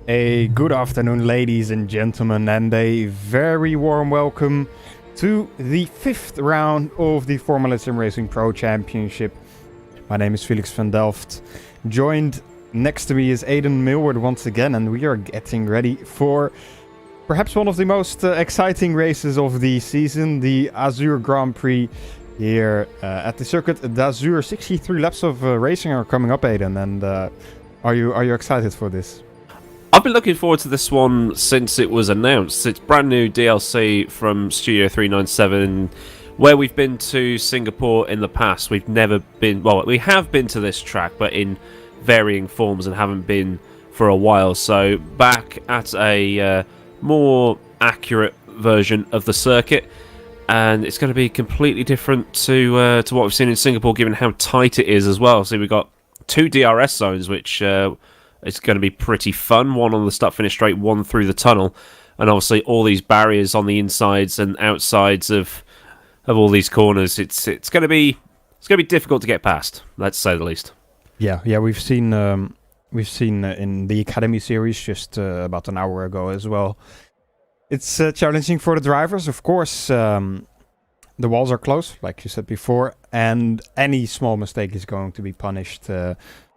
A good afternoon, ladies and gentlemen, and a very warm welcome to the 5th round of the Formula Sim Racing Pro Championship. My name is Felix van Delft. Joined next to me is Aidan Millward once again, and we are getting ready for perhaps one of the most exciting races of the season, the Azure Grand Prix here at the circuit d'Azur. 63 laps of racing are coming up, Aidan, and are you excited for this? I've been looking forward to this one since it was announced. It's brand new DLC from Studio 397. Where we've been to Singapore in the past, we've never been... Well, we have been to this track, but in varying forms and haven't been for a while. So back at a more accurate version of the circuit. And it's going to be completely different to what we've seen in Singapore, given how tight it is as well. So we've got 2 DRS zones, which... it's going to be pretty fun. One on the start-finish straight, one through the tunnel. And obviously all these barriers on the insides and outsides of all these corners. It's going to be difficult to get past, let's say the least. Yeah, we've seen in the Academy series just about an hour ago as well. It's challenging for the drivers, of course. The walls are close, like you said before, and any small mistake is going to be punished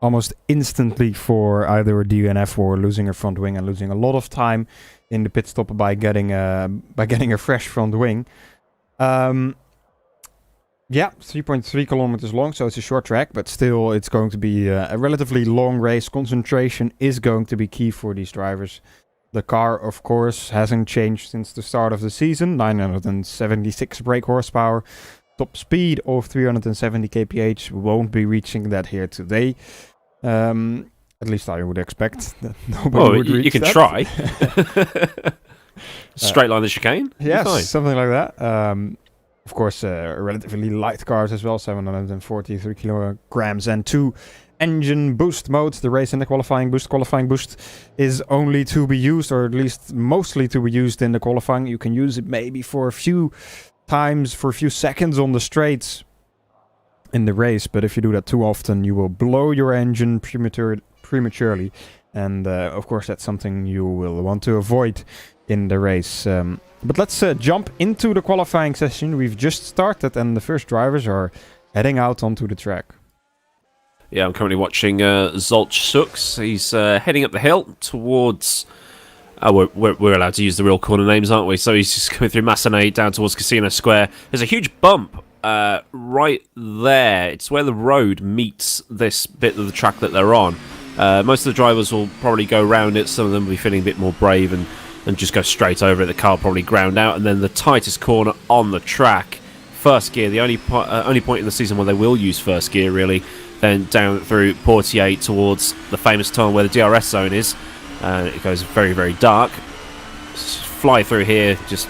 almost instantly for either a DNF or losing a front wing and losing a lot of time in the pit stop by getting a fresh front wing. 3.3 kilometers long, so it's a short track, but still it's going to be a relatively long race. Concentration is going to be key for these drivers. The car, of course, hasn't changed since the start of the season. 976 brake horsepower. Top speed of 370 kph. Won't be reaching that here today. At least I would expect that nobody would reach you can that. Try. Straight line the chicane? Yes, something like that. Of course, relatively light cars as well. 743 kilograms and 2 engine boost modes, the race and the qualifying boost. Qualifying boost is only to be used, or at least mostly to be used in the qualifying. You can use it maybe for a few times, for a few seconds on the straights in the race, but if you do that too often, you will blow your engine prematurely. And of course, that's something you will want to avoid in the race. But let's jump into the qualifying session. We've just started, and the first drivers are heading out onto the track. Yeah, I'm currently watching Zolch Sux. He's heading up the hill towards... we're allowed to use the real corner names, aren't we? So he's just going through Massenet down towards Casino Square. There's a huge bump right there. It's where the road meets this bit of the track that they're on. Most of the drivers will probably go around it. Some of them will be feeling a bit more brave and just go straight over it. The car will probably ground out. And then the tightest corner on the track, first gear, the only point in the season where they will use first gear, really. Then down through Portier towards the famous tunnel where the DRS zone is. It goes very, very dark. Fly through here, just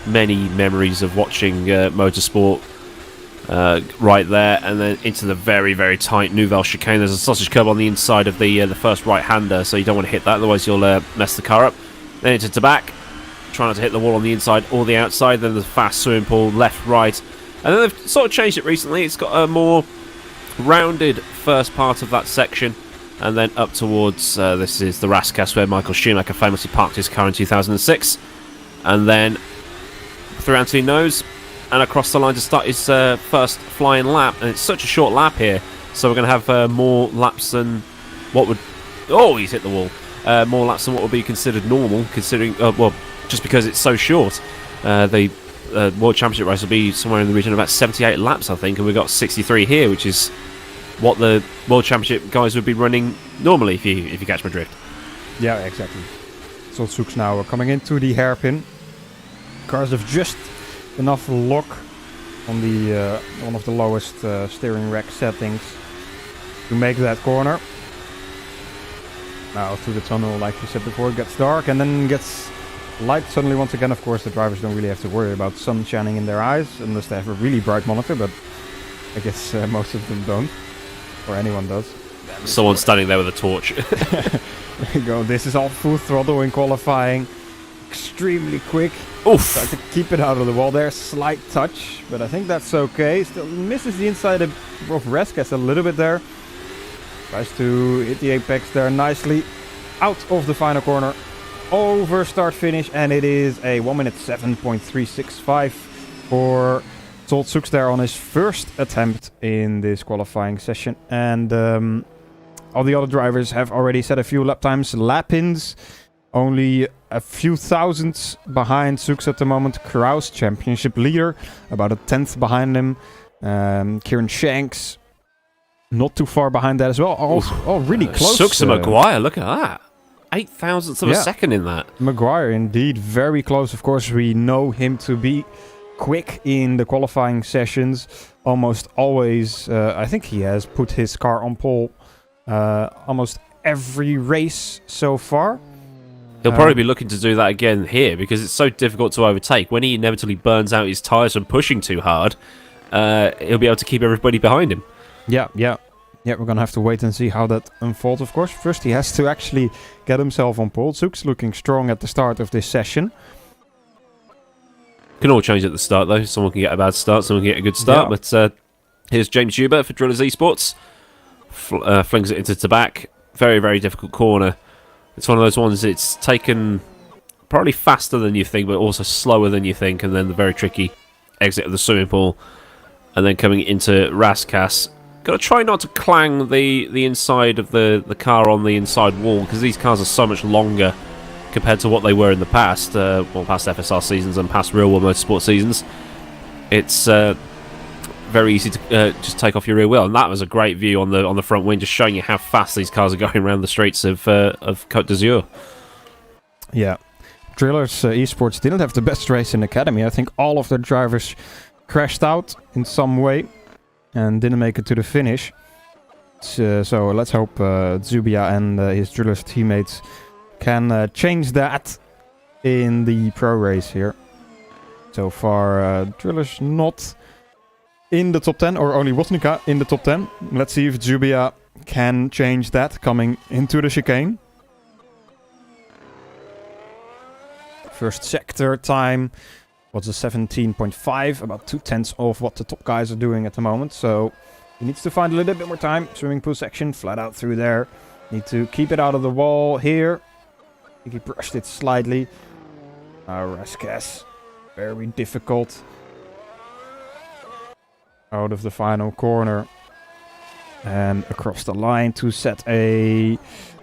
many memories of watching motorsport right there. And then into the very, very tight Nouvelle chicane. There's a sausage curb on the inside of the first right-hander, so you don't want to hit that, otherwise you'll mess the car up. Then into the back, trying not to hit the wall on the inside or the outside. Then the fast swimming pool, left, right. And then they've sort of changed it recently. It's got a more rounded first part of that section, and then up towards this is the Rascasse where Michael Schumacher famously parked his car in 2006, and then through Anthony Nose and across the line to start his first flying lap. And it's such a short lap here, so we're going to have more laps than what would... Oh, he's hit the wall. More laps than what would be considered normal, considering just because it's so short. The World Championship race will be somewhere in the region of about 78 laps, I think, and we've got 63 here, which is what the World Championship guys would be running normally, if you catch my drift. Yeah, exactly. So Sux now coming into the hairpin. Cars have just enough lock on the one of the lowest steering rack settings to make that corner. Now through the tunnel, like you said before, it gets dark and then gets light suddenly once again. Of course, the drivers don't really have to worry about sun shining in their eyes unless they have a really bright monitor, but I guess most of them don't, or anyone does. Someone standing there with a torch. There you go. This is all full throttle in qualifying. Extremely quick. Oof. Try to keep it out of the wall there. Slight touch, but I think that's okay. Still misses the inside of Rascasse a little bit there. Tries to hit the apex there nicely. out of the final corner, over start finish, and it is a 1 minute 7.365 for Zolt Soeks there on his first attempt in this qualifying session. And all the other drivers have already set a few lap times. Lapins only a few thousandths behind Soeks at the moment. Kraus, championship leader, about a tenth behind him. Kieran Shanks, not too far behind that as well. All really close. Soeks and Maguire, look at that. 8 thousandths of a second in that. Maguire, indeed, very close. Of course, we know him to be quick in the qualifying sessions. Almost always, I think he has put his car on pole almost every race so far. He'll probably be looking to do that again here because it's so difficult to overtake. When he inevitably burns out his tyres from pushing too hard, he'll be able to keep everybody behind him. Yeah, we're going to have to wait and see how that unfolds, of course. First, he has to actually get himself on pole. Soeks looking strong at the start of this session. Can all change at the start, though. Someone can get a bad start, someone can get a good start. Yeah. But here's James Huber for Drillers Esports. Flings it into Tabac. Very, very difficult corner. It's one of those ones it's taken probably faster than you think, but also slower than you think. And then the very tricky exit of the swimming pool. And then coming into Raskas. Got to try not to clang the inside of the car on the inside wall, because these cars are so much longer compared to what they were in the past, past FSR seasons and past real world motorsport seasons. It's very easy to just take off your rear wheel, and that was a great view on the front wing, just showing you how fast these cars are going around the streets of Côte d'Azur. Yeah, Drillers Esports didn't have the best race in Academy. I think all of their drivers crashed out in some way and didn't make it to the finish. So let's hope Zubia and his Drillers teammates can change that in the pro race here. So far, Drillers not in the top 10, or only Woznica in the top 10. Let's see if Zubia can change that coming into the chicane. First sector time was a 17.5, about 2/10 of what the top guys are doing at the moment. So he needs to find a little bit more time. Swimming pool section, flat out through there. Need to keep it out of the wall here. I think he brushed it slightly. Raskas, very difficult. Out of the final corner. And across the line to set a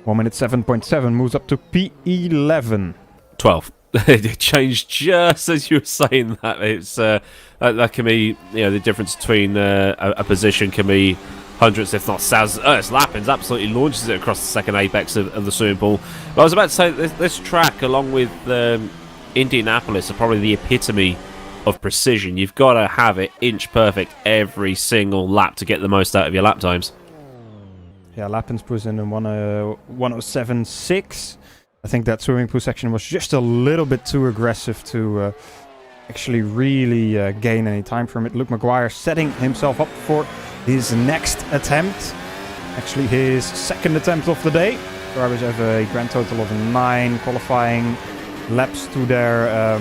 1 minute 7.7. Moves up to P11. 12. It changed just as you were saying that. It's that can be, the difference between a position can be hundredths, if not thousands. Lappins absolutely launches it across the second apex of the swimming pool. But I was about to say, this track, along with Indianapolis, are probably the epitome of precision. You've got to have it inch perfect every single lap to get the most out of your lap times. Yeah, Lappins puts in a 107.6. I think that swimming pool section was just a little bit too aggressive to actually really gain any time from it. Luke Maguire setting himself up for his next attempt. Actually his second attempt of the day. Drivers have a grand total of 9 qualifying laps to their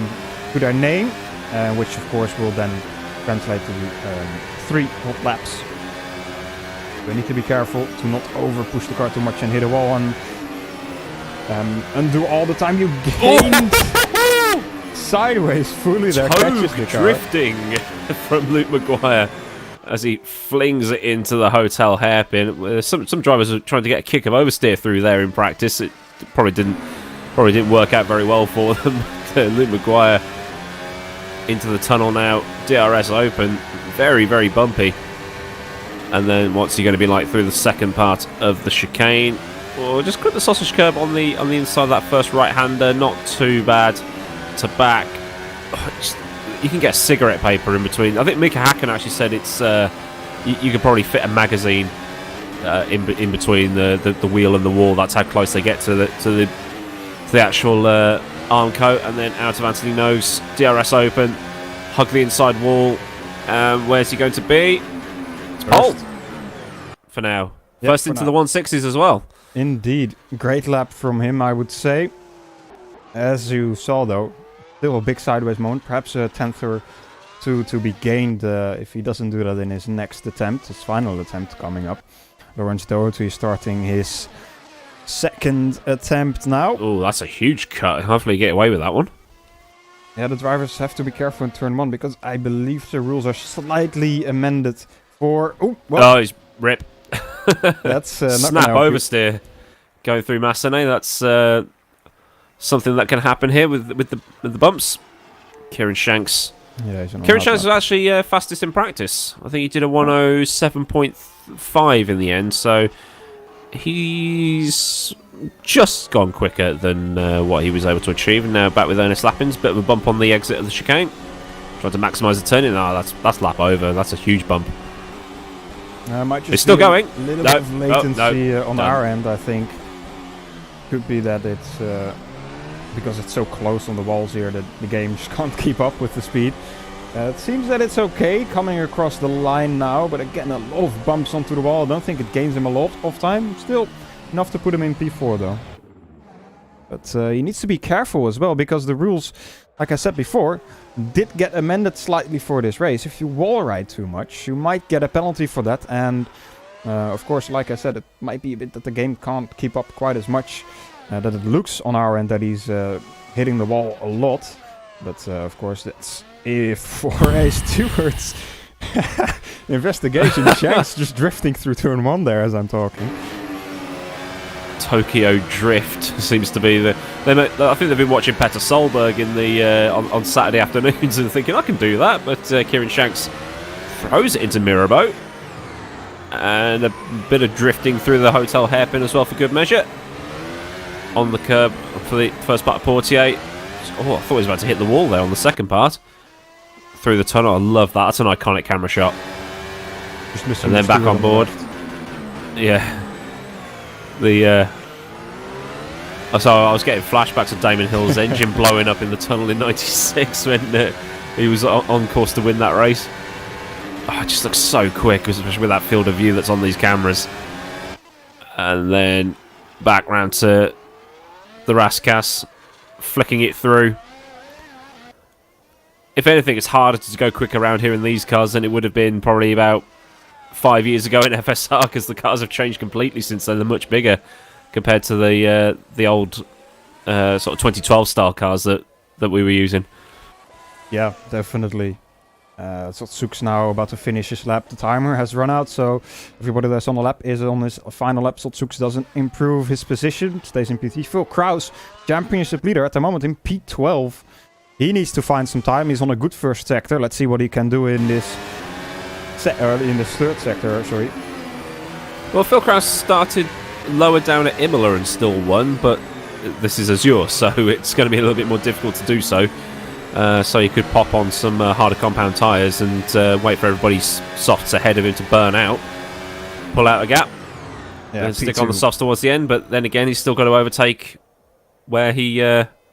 name, which of course will then translate to 3 hot laps. We need to be careful to not over push the car too much and hit a wall and undo all the time you gained. Sideways fully there, catches the car. Drifting from Luke Maguire as he flings it into the hotel hairpin. Some drivers are trying to get a kick of oversteer through there in practice. It probably didn't work out very well for them. Luke Maguire into the tunnel now. DRS open, very, very bumpy. And then what's he going to be like through the second part of the chicane? Or just clip the sausage curb on the inside of that first right-hander. Not too bad to back. You can get cigarette paper in between. I think Mika Hakkinen actually said it's you could probably fit a magazine in between the wheel and the wall. That's how close they get to the actual arm coat. And then out of Anthony Nose, DRS open, hug the inside wall. Where's he going to be? Hold for now. Yep, first into the 160s as well. Indeed, great lap from him, I would say. As you saw, though, still a big sideways moment. Perhaps a tenth or two to be gained if he doesn't do that in his next attempt, his final attempt coming up. Lawrence Doherty starting his second attempt now. Oh, that's a huge cut. Hopefully you get away with that one. Yeah, the drivers have to be careful in turn 1 because I believe the rules are slightly amended for... Oh, well, Oh, he's rip. that's not Snap gonna help you. oversteer going through Massenet. That's something that can happen here with the bumps. Kieran Shanks. Yeah, he's Kieran Shanks was actually fastest in practice. I think he did a 107.5 in the end, so he's just gone quicker than what he was able to achieve. And now back with Ernest Lappins, bit of a bump on the exit of the chicane. Trying to maximise the turning. No, that's lap over. That's a huge bump. Might just It's still be a going. little No, bit of latency on done. our end, I think. Could be that it's because it's so close on the walls here that the game just can't keep up with the speed. It seems that it's okay coming across the line now, but again, a lot of bumps onto the wall. I don't think it gains him a lot of time. Still enough to put him in P4 though. But he needs to be careful as well, because the rules, like I said before, did get amended slightly for this race. If you wall ride too much, you might get a penalty for that. And of course, like I said, it might be a bit that the game can't keep up quite as much. That it looks on our end that he's hitting the wall a lot. But of course, that's for a Stewart's investigation. Shanks just drifting through turn 1 there as I'm talking. Tokyo Drift seems to be I think they've been watching Petter Solberg in the on Saturday afternoons and thinking I can do that, but Kieran Shanks throws it into Mirabeau, and a bit of drifting through the hotel hairpin as well for good measure. On the curb for the first part of Portier. Oh, I thought he was about to hit the wall there on the second part. Through the tunnel, I love that. That's an iconic camera shot. Just missing And then the back Stewart on board. left. Yeah. So I was getting flashbacks of Damon Hill's engine blowing up in the tunnel in '96 when he was on course to win that race. Oh, it just looks so quick, especially with that field of view that's on these cameras. And then back round to the Raskas, flicking it through. If anything, it's harder to go quick around here in these cars than it would have been probably about 5 years ago in FSR, because the cars have changed completely since then. They're much bigger compared to the old sort of 2012 style cars that we were using. Yeah, definitely. Sotsuk's now about to finish his lap. The timer has run out, so everybody that's on the lap is on his final lap. Sotsuk doesn't improve his position, stays in P3. Phil Kraus, championship leader at the moment in P12. He needs to find some time. He's on a good first sector. Let's see what he can do in this third sector. Sorry. Well, Phil Kraus started lower down at Imola and still won, but this is Azure, so it's going to be a little bit more difficult to do so. So you could pop on some harder compound tyres and wait for everybody's softs ahead of him to burn out, pull out a gap, and stick on the softs towards the end. But then again, he's still got to overtake where he...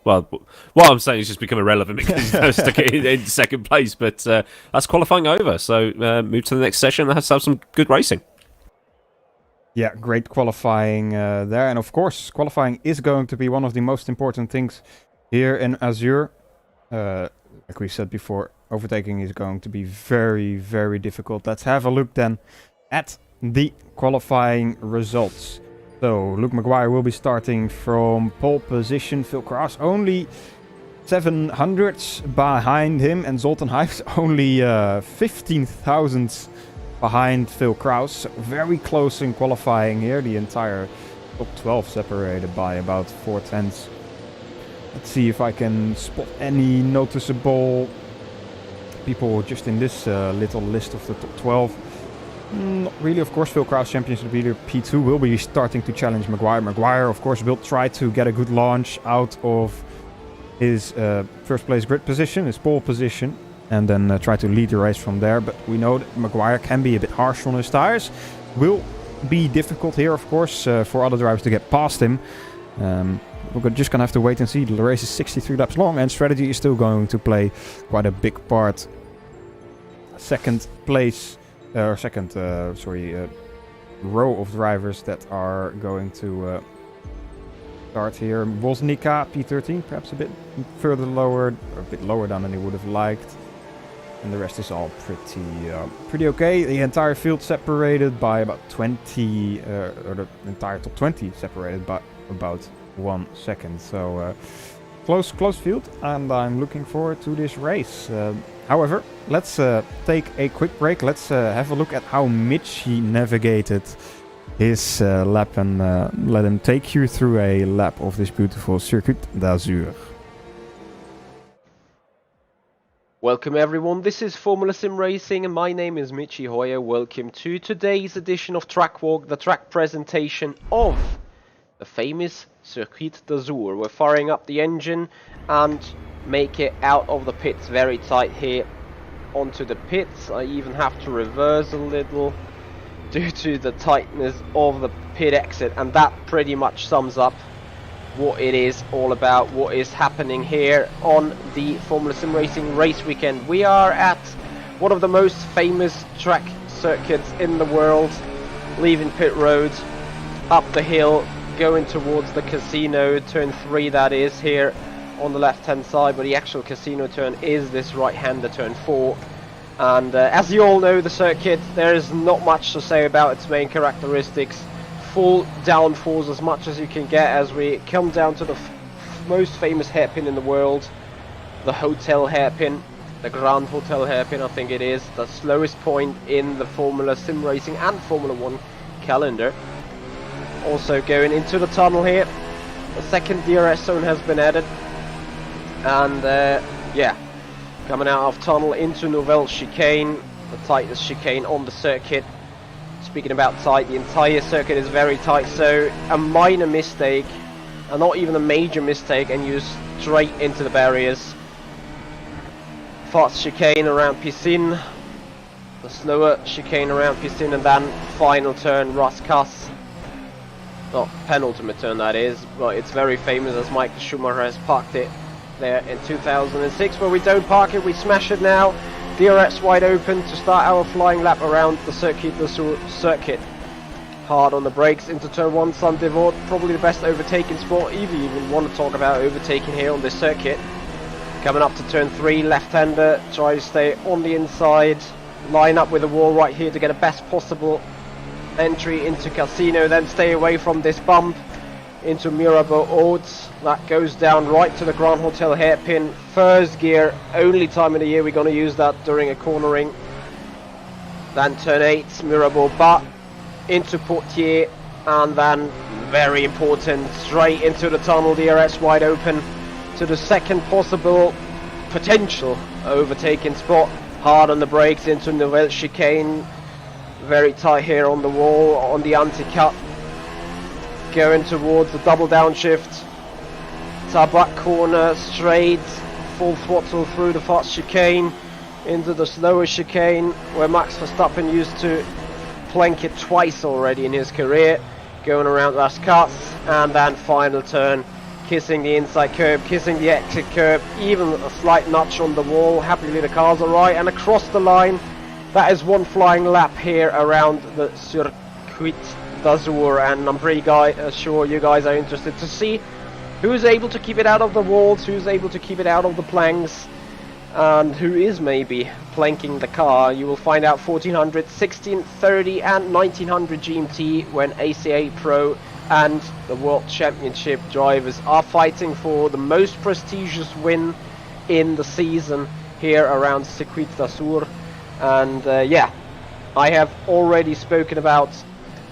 well, what I'm saying is just become irrelevant because he's now stuck in second place. But that's qualifying over, so move to the next session. Let's have some good racing. Yeah, great qualifying there. And of course, qualifying is going to be one of the most important things here in Azure. Like we said before, overtaking is going to be very, very difficult. Let's have a look then at the qualifying results. So, Luke Maguire will be starting from pole position. Phil Kraus only 700ths behind him. And Zoltan Hives only 15 thousandths behind Phil Kraus. So very close in qualifying here. The entire top 12 separated by about 4 tenths. Let's see if I can spot any noticeable people just in this little list of the top 12. Not really, of course. Phil Kraus, championship leader P2, will be starting to challenge Maguire. Maguire, of course, will try to get a good launch out of his first place grid position, his pole position, and then try to lead the race from there. But we know that Maguire can be a bit harsh on his tires. Will be difficult here, of course, for other drivers to get past him. We're just going to have to wait and see. The race is 63 laps long, and strategy is still going to play quite a big part. Second place... row of drivers that are going to start here. Woznica, P13, perhaps a bit further lower, or a bit lower down than he would have liked. and the rest is all pretty okay. The entire field separated by about 20, or the entire top 20 separated by about 1 second. So close field, and I'm looking forward to this race. However, let's take a quick break. Let's have a look at how Mitchie navigated his lap, and let him take you through a lap of this beautiful Circuit d'Azur. Welcome everyone, this is Formula Sim Racing and my name is Mitchie Hoyer. Welcome to today's edition of Track Walk, the track presentation of the famous Circuit d'Azur. We're firing up the engine and make it out of the pits very tight here onto the pits. I even have to reverse a little due to the tightness of the pit exit, and that pretty much sums up what it is all about, what is happening here on the Formula Sim Racing race weekend. We are at one of the most famous track circuits in the world, leaving pit road, up the hill, going towards the casino, turn 3 that is, here on the left hand side, but the actual casino turn is this right hander, turn 4. And as you all know, the circuit, there is not much to say about its main characteristics. Full downforce as much as you can get as we come down to the most famous hairpin in the world, the hotel hairpin, the Grand Hotel hairpin I think it is, the slowest point in the Formula Sim Racing and Formula 1 calendar. Also going into the tunnel here, the second DRS zone has been added, and yeah, coming out of tunnel into Nouvelle chicane, the tightest chicane on the circuit. Speaking about tight, the entire circuit is very tight, so a minor mistake, and not even a major mistake, and you're straight into the barriers. Fast chicane around Piscine, the slower chicane around Piscine, and then final turn, Rascasse. Not penultimate turn that is, but it's very famous as Michael Schumacher has parked it there in 2006, but we don't park it, we smash it now. DRS wide open to start our flying lap around the circuit. Hard on the brakes into turn 1, Saint-Devote, probably the best overtaking spot if you even want to talk about overtaking here on this circuit. Coming up to turn 3, left-hander, try to stay on the inside, line up with the wall right here to get a best possible entry into Casino, then stay away from this bump into Mirabeau Haute. That goes down right to the Grand Hotel hairpin, first gear, only time of the year we're going to use that during a cornering. Then turn 8, Mirabeau Bas into Portier, and then very important, straight into the tunnel, DRS wide open to the second possible potential overtaking spot. Hard on the brakes into Nouvelle chicane, very tight here on the wall, on the anti-cut. Going towards the double downshift, Tabac corner, straight, full throttle through the fast chicane, into the slower chicane, where Max Verstappen used to plank it twice already in his career, going around Rascasse, and then final turn, kissing the inside curb, kissing the exit curb, even a slight notch on the wall. Happily the cars are right, and across the line. That is one flying lap here around the Circuit d'Azur, and I'm pretty sure you guys are interested to see who's able to keep it out of the walls, who's able to keep it out of the planks, and who is maybe planking the car. You will find out 1400, 1630 and 1900 GMT when ACA Pro and the World Championship drivers are fighting for the most prestigious win in the season here around Circuit d'Azur. And yeah, I have already spoken about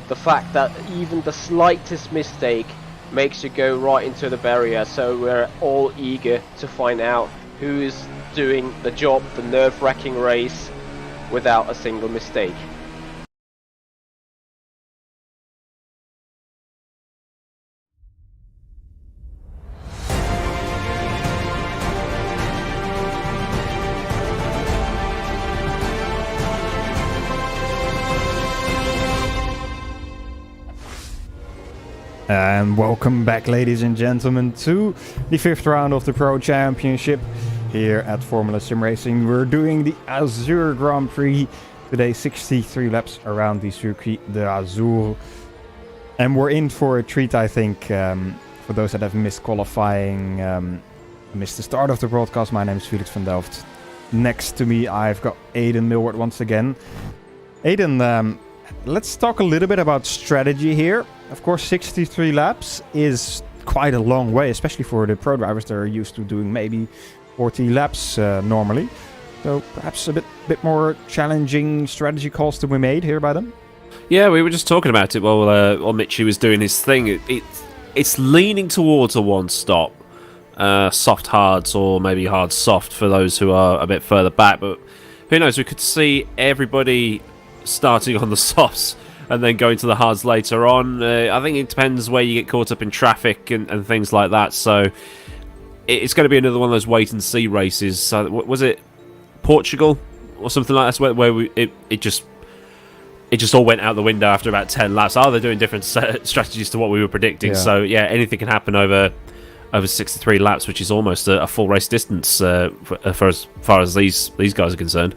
the fact that even the slightest mistake makes you go right into the barrier, so we're all eager to find out who is doing the job, the nerve-wracking race, without a single mistake. And welcome back, ladies and gentlemen, to the 5th round of the Pro Championship here at Formula Sim Racing. We're doing the Azure Grand Prix today, 63 laps around the Circuit d'Azur. And we're in for a treat, I think, for those that have missed qualifying, missed the start of the broadcast. My name is Felix van Delft. next to me, I've got Aidan Millward once again. Aidan, let's talk a little bit about strategy here. Of course, 63 laps is quite a long way, especially for the pro drivers that are used to doing maybe 40 laps normally. So perhaps a bit more challenging strategy calls to be made here by them. Yeah, we were just talking about it while Mitchie was doing his thing. It's leaning towards a one-stop, soft hards, or maybe hard soft for those who are a bit further back. But who knows? We could see everybody starting on the softs and then going to the hards later on. I think it depends where you get caught up in traffic and things like that. So it's going to be another one of those wait-and-see races. So was it Portugal or something like that where it just all went out the window after about 10 laps? They're doing different strategies to what we were predicting. Yeah. So yeah, anything can happen over 63 laps, which is almost a full race distance for as far as these guys are concerned.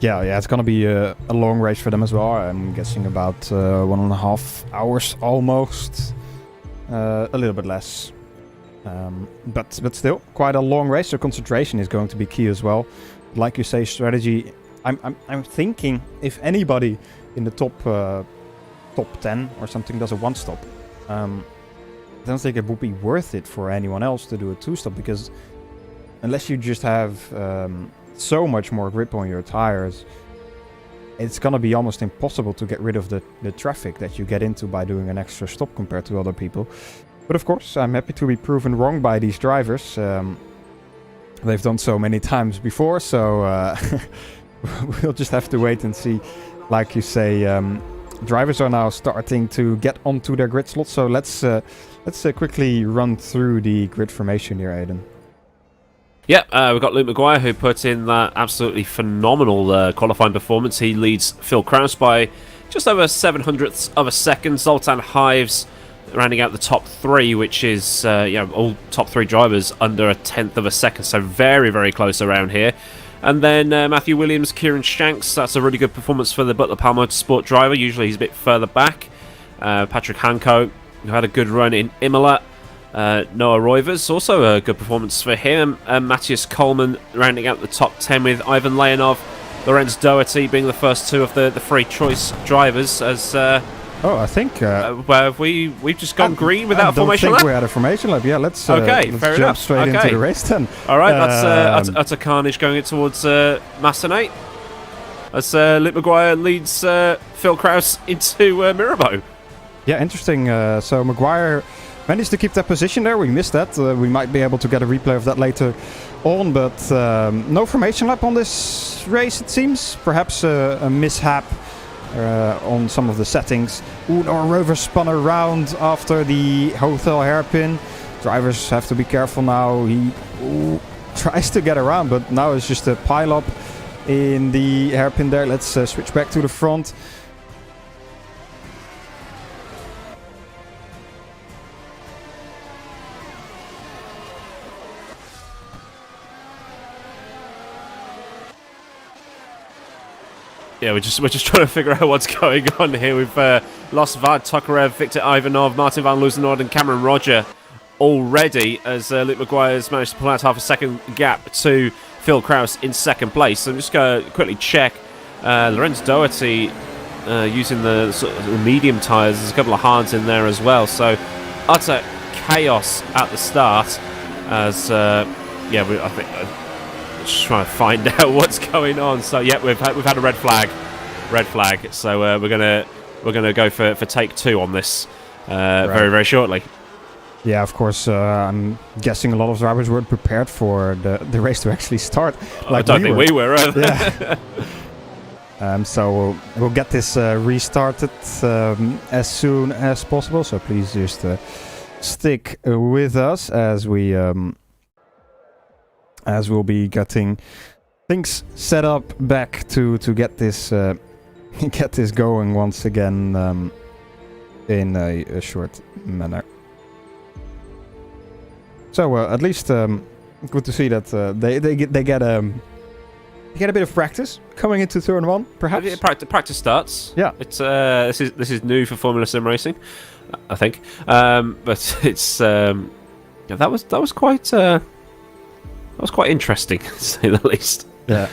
Yeah, it's going to be a long race for them as well. I'm guessing about 1.5 hours almost. A little bit less. But still, quite a long race, so concentration is going to be key as well. Like you say, strategy. I'm thinking if anybody in the top 10 or something does a one-stop, I don't think it would be worth it for anyone else to do a two-stop, because unless you just have so much more grip on your tires, it's gonna be almost impossible to get rid of the traffic that you get into by doing an extra stop compared to other people. But of course, I'm happy to be proven wrong by these drivers. They've done so many times before, so we'll just have to wait and see. Like you say, drivers are now starting to get onto their grid slots, so let's quickly run through the grid formation here, Aidan. Yeah, we've got Luke Maguire, who put in that absolutely phenomenal qualifying performance. He leads Phil Kraus by just over 0.07 of a second. Zoltan Hives rounding out the top three, which is all top three drivers under 1/10 of a second, so very, very close around here. And then Matthew Williams, Kieran Shanks, that's a really good performance for the Butler Power Motorsport driver. Usually he's a bit further back. Patrick Hanko, who had a good run in Imola. Noah Roivers, also a good performance for him. Matthias Coleman rounding out the top 10 with Ivan Leonov, Lorenz Doherty being the first two of the free choice drivers. As I think we've just gone green without a formation lap. I don't think we had a formation lap. Yeah, let's fair jump enough. straight into the race then. All right, that's a carnage going towards Massenate as Luke Maguire leads Phil Kraus into Mirabeau. Yeah, interesting. So Maguire managed to keep that position there. We missed that. We might be able to get a replay of that later on, but no formation lap on this race, it seems. Perhaps a mishap on some of the settings. Noah Rover spun around after the hotel hairpin. Drivers have to be careful now. He tries to get around, but now it's just a pile up in the hairpin there. Let's switch back to the front. Yeah, we're just trying to figure out what's going on here. We've lost Vad Tokarev, Victor Ivanov, Martin Van Loosenord and Cameron Roger already, as Luke Maguire's managed to pull out half a second gap to Phil Kraus in second place. So I'm just going to quickly check. Lorenz Doherty using the sort of medium tyres. There's a couple of hards in there as well. So utter chaos at the start as, I think... just trying to find out what's going on. So yeah, we've had a red flag. So we're gonna go for take two on this very, very shortly. Yeah, of course. I'm guessing a lot of drivers weren't prepared for the race to actually start. I don't think we were. Yeah. So we'll get this restarted as soon as possible. So please just stick with us as we'll be getting things set up back to get this going once again in a short manner. So at least good to see that they get a bit of practice coming into turn one, perhaps. Practice starts. Yeah, it's this is new for Formula Sim racing, I think. But it's that was quite interesting, to say the least. Yeah.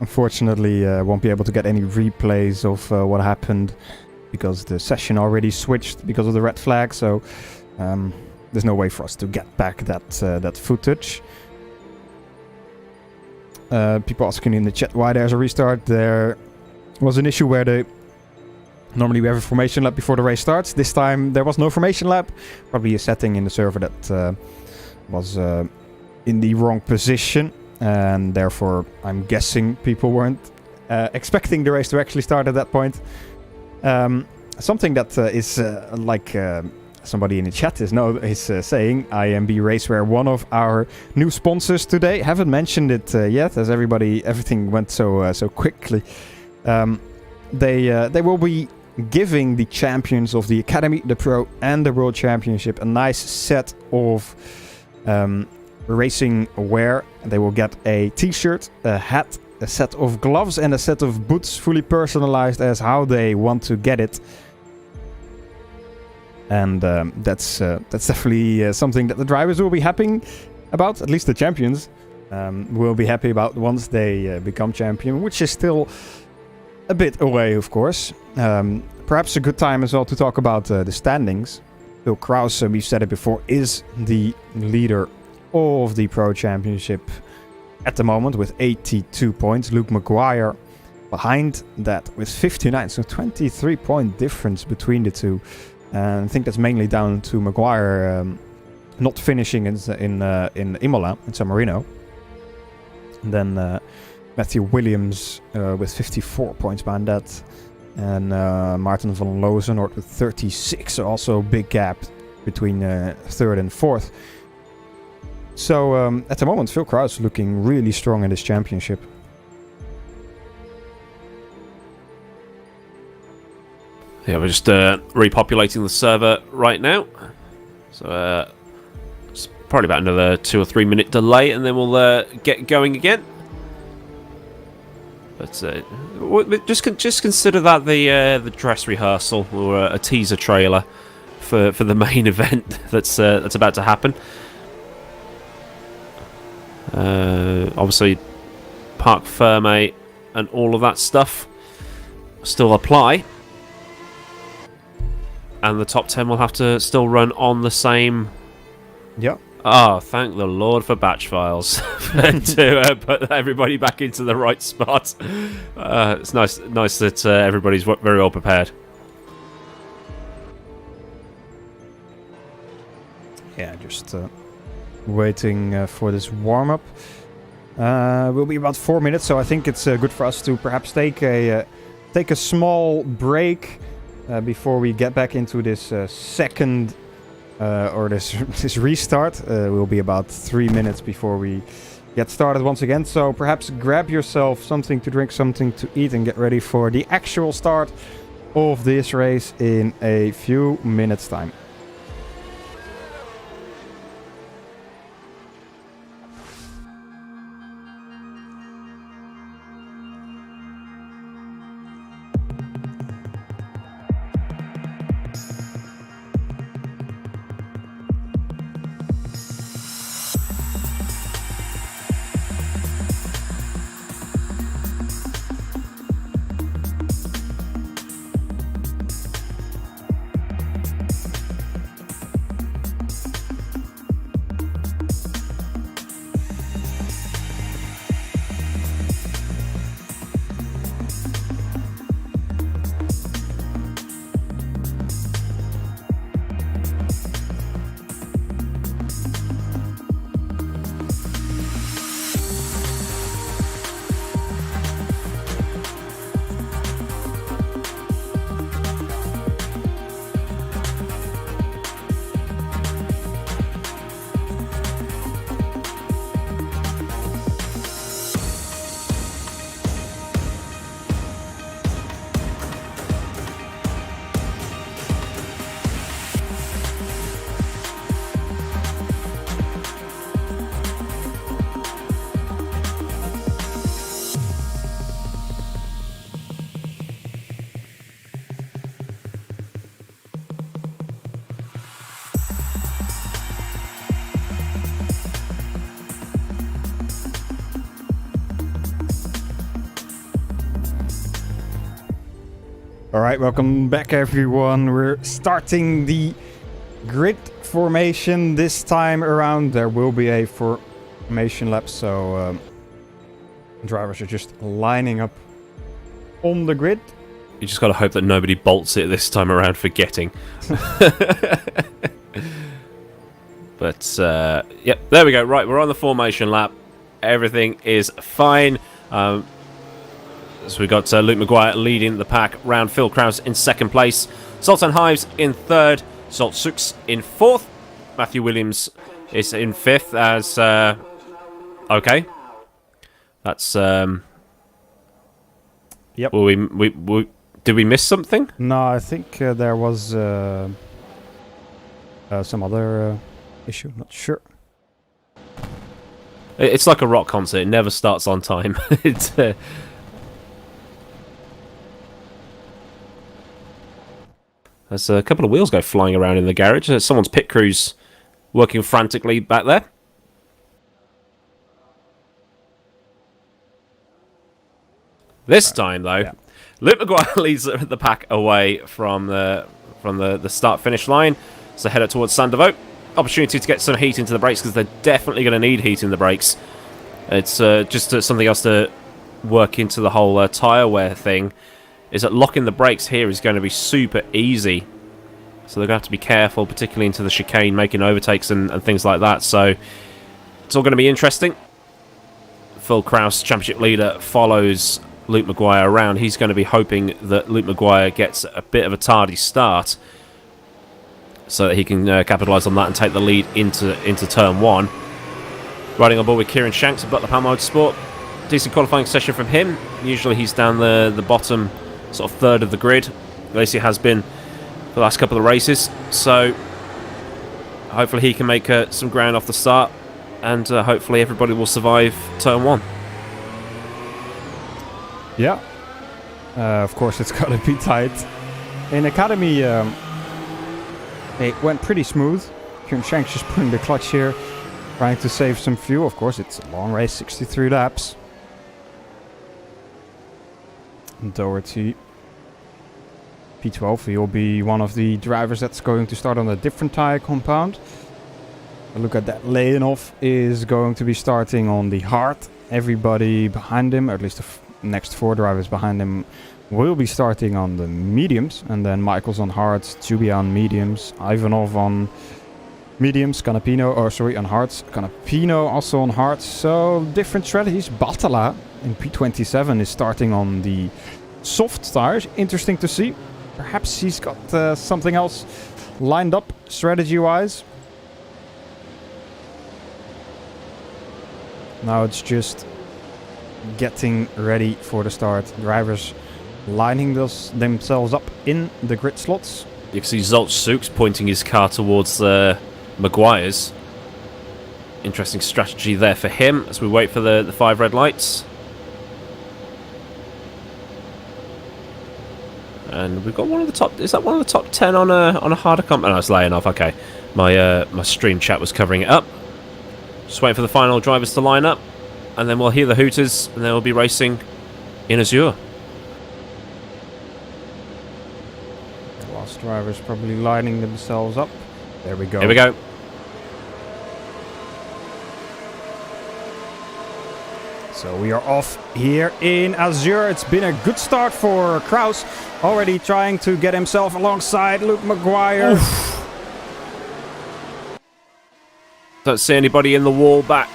Unfortunately, won't be able to get any replays of what happened because the session already switched because of the red flag. So there's no way for us to get back that footage. People asking in the chat why there's a restart. There was an issue where normally we have a formation lap before the race starts. This time there was no formation lap. Probably a setting in the server that was in the wrong position. And therefore, I'm guessing people weren't expecting the race to actually start at that point. Something that is like somebody in the chat is saying, IMB Racewear, one of our new sponsors today. Haven't mentioned it yet, as everything went so quickly. They will be giving the champions of the Academy, the Pro, and the World Championship a nice set of racing wear. They will get a t-shirt, a hat, a set of gloves, and a set of boots, fully personalized as how they want to get it. And that's definitely something that the drivers will be happy about. At least the champions will be happy about once they become champion, which is still a bit away, of course. Perhaps a good time as well to talk about the standings. Phil Krause, we've said it before, is the leader of the Pro Championship at the moment with 82 points. Luke Maguire behind that with 59, so 23-point difference between the two. And I think that's mainly down to Maguire not finishing in Imola, in San Marino. And then Matthew Williams with 54 points behind that. And Martin van Lozenoord with 36, so also a big gap between third and fourth. So at the moment, Phil Krause looking really strong in this championship. Yeah, we're just repopulating the server right now. So it's probably about another 2 or 3 minute delay, and then we'll get going again. But just consider that the dress rehearsal or a teaser trailer for the main event that's about to happen. Obviously, Parc Ferme and all of that stuff still apply, and the top 10 will have to still run on the same. Yep. Oh, thank the Lord for batch files to put everybody back into the right spot. It's nice that everybody's very well prepared. Yeah, just waiting for this warm-up. Will be about 4 minutes, so I think it's good for us to perhaps take a small break before we get back into this second or this restart. Will be about 3 minutes before we get started once again. So perhaps grab yourself something to drink, something to eat, and get ready for the actual start of this race in a few minutes' time. All right, welcome back, everyone. We're starting the grid formation this time around. There will be a formation lap, so drivers are just lining up on the grid. You just got to hope that nobody bolts it this time around, forgetting. But, yep, there we go. Right, we're on the formation lap. Everything is fine. So we've got Luke Maguire leading the pack round. Phil Krause in second place. Sultan Hives in third. Zolt Sux in fourth. Matthew Williams is in fifth as... okay. That's... Yep. Did we miss something? No, I think there was some other issue. Not sure. It's like a rock concert. It never starts on time. It's, there's a couple of wheels go flying around in the garage. Someone's pit crew's working frantically back there. This time, though, yeah. Luke Maguire leads the pack away from the start-finish line. So head up towards Sandovo. Opportunity to get some heat into the brakes because they're definitely going to need heat in the brakes. It's just something else to work into the whole tyre wear thing. Is that locking the brakes here is going to be super easy. So they're going to have to be careful, particularly into the chicane, making overtakes and things like that. So it's all going to be interesting. Phil Krause, championship leader, follows Luke Maguire around. He's going to be hoping that Luke Maguire gets a bit of a tardy start so that he can capitalise on that and take the lead into turn one. Riding on board with Kieran Shanks of Butler Palm Motorsport. Decent qualifying session from him. Usually he's down the bottom sort of third of the grid. At least he has been for the last couple of races. So hopefully he can make some ground off the start, and hopefully everybody will survive turn one. Yeah. Of course, it's got to be tight. In Academy, it went pretty smooth. Kieran Shanks just putting the clutch here, trying to save some fuel. Of course, it's a long race, 63 laps. Doherty, P12, he'll be one of the drivers that's going to start on a different tyre compound. A look at that. Leonov is going to be starting on the hard. Everybody behind him, or at least the next four drivers behind him, will be starting on the mediums. And then Michael's on hards, Tubia on mediums, Ivanov on mediums, on hards, Canapino also on hards. So different strategies. Batala in P27 is starting on the soft tires. Interesting to see. Perhaps he's got something else lined up strategy-wise. Now it's just getting ready for the start. Drivers lining themselves up in the grid slots. You can see Zolt Sux pointing his car towards Maguire's. Interesting strategy there for him as we wait for the 5 red lights. And we've got one of the top... Is that one of the top 10 on a harder comp? Oh, no, it's laying off. Okay. My stream chat was covering it up. Just waiting for the final drivers to line up. And then we'll hear the hooters, and then we'll be racing in Azure. The last drivers probably lining themselves up. There we go. Here we go. So we are off here in Azure. It's been a good start for Krause. Already trying to get himself alongside Luke Maguire. Oof. Don't see anybody in the wall back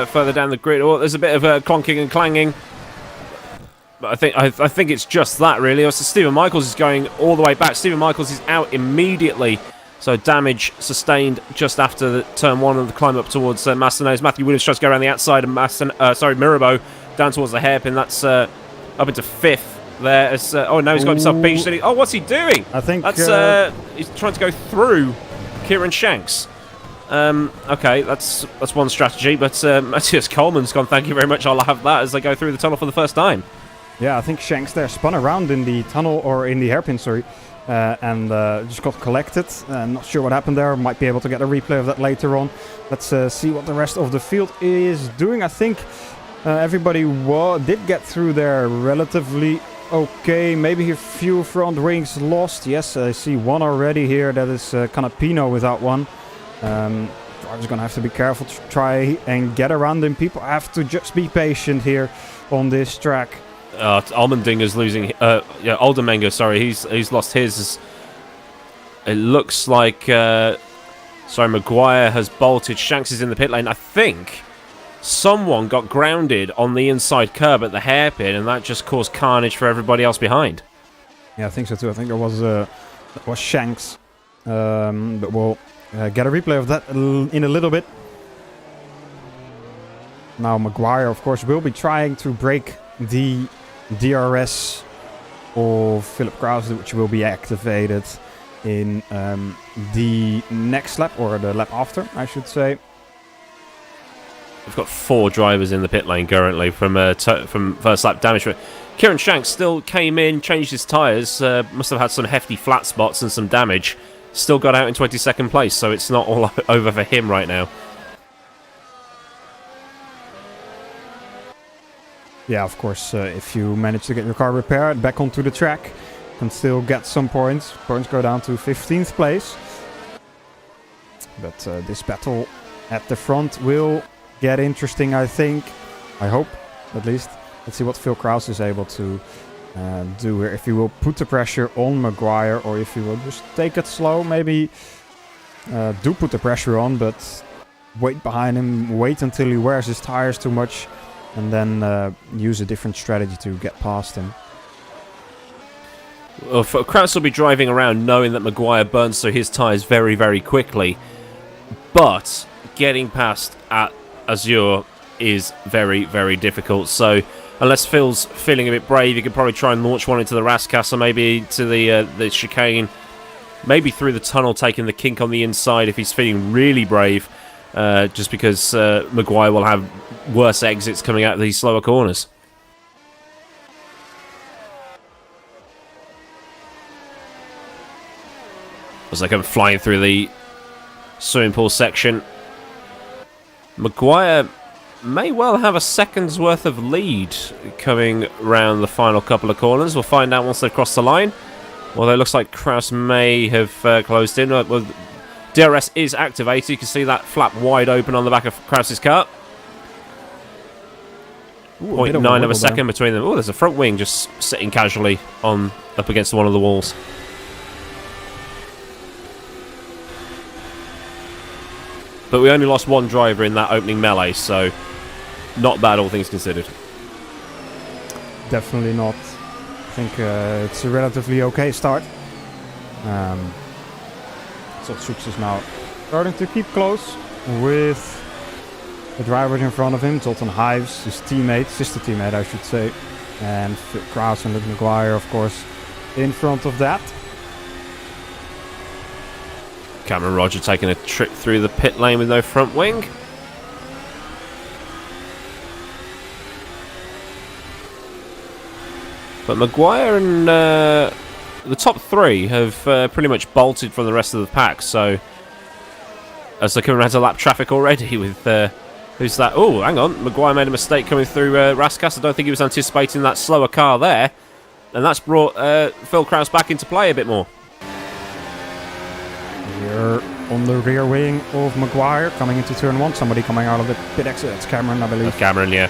further down the grid. Oh, there's a bit of clonking and clanging. But I think it's just that, really. Also, Stephen Michaels is going all the way back. Stephen Michaels is out immediately. So damage sustained just after the turn one and the climb up towards Massena's. Matthew Williams tries to go around the outside of Mirabeau down towards the hairpin. That's up into fifth there. As, oh, no, he's got himself beached. Oh, what's he doing? I think that's he's trying to go through Kieran Shanks. Okay, that's one strategy, but Matthias Coleman's gone, thank you very much, I'll have that, as they go through the tunnel for the first time. Yeah, I think Shanks there spun around in the tunnel, or in the hairpin, sorry, and just got collected. Not sure what happened there, might be able to get a replay of that later on. Let's see what the rest of the field is doing. I think everybody did get through there relatively okay. Maybe a few front wings lost. Yes, I see one already here. That is Canapino without one. Driver's going to have to be careful to try and get around him. People have to just be patient here on this track. Almendinger's losing... Oldermenger, sorry. He's lost his. It looks like... Maguire has bolted. Shanks is in the pit lane. I think someone got grounded on the inside curb at the hairpin, and that just caused carnage for everybody else behind. Yeah, I think so too. I think that was Shanks. But we'll get a replay of that in a little bit. Now Maguire, of course, will be trying to break the DRS of Philip Krause, which will be activated in the next lap, or the lap after, I should say. We've got 4 drivers in the pit lane currently from first lap damage. But Kieran Shanks still came in, changed his tyres, must have had some hefty flat spots and some damage. Still got out in 22nd place, so it's not all over for him right now. Yeah, of course, if you manage to get your car repaired back onto the track, can still get some points. Points go down to 15th place. But this battle at the front will get interesting, I think. I hope, at least. Let's see what Phil Krause is able to do here. If he will put the pressure on Maguire, or if he will just take it slow. Maybe do put the pressure on, but wait behind him. Wait until he wears his tires too much. And then use a different strategy to get past him. Well, Krause will be driving around knowing that Maguire burns through his tyres very, very quickly. But getting past at Azure is very, very difficult. So unless Phil's feeling a bit brave, he could probably try and launch one into the Rascasse, or maybe to the chicane. Maybe through the tunnel, taking the kink on the inside if he's feeling really brave. Just because Maguire will have worse exits coming out of these slower corners. As they come flying through the swimming pool section, Maguire may well have a second's worth of lead coming round the final couple of corners. We'll find out once they've crossed the line. Although it looks like Krause may have closed in. Well, DRS is activated. You can see that flap wide open on the back of Krause's car. 0.9 of a second between them. Oh, there's a front wing just sitting casually up against one of the walls. But we only lost one driver in that opening melee, so not bad, all things considered. Definitely not. I think it's a relatively okay start. So Sux is now starting to keep close with the drivers in front of him. Zoltan Hives, his teammate, sister teammate I should say. And Phil Krause and Luke Maguire, of course, in front of that. Cameron Roger taking a trip through the pit lane with no front wing. But Maguire and the top 3 have pretty much bolted from the rest of the pack. So as they come around to lap traffic already with who's that? Oh, hang on. Maguire made a mistake coming through Rascasse. I don't think he was anticipating that slower car there. And that's brought Phil Krause back into play a bit more. Here on the rear wing of Maguire, coming into turn 1. Somebody coming out of the pit exit. It's Cameron, I believe. That's Cameron, yeah.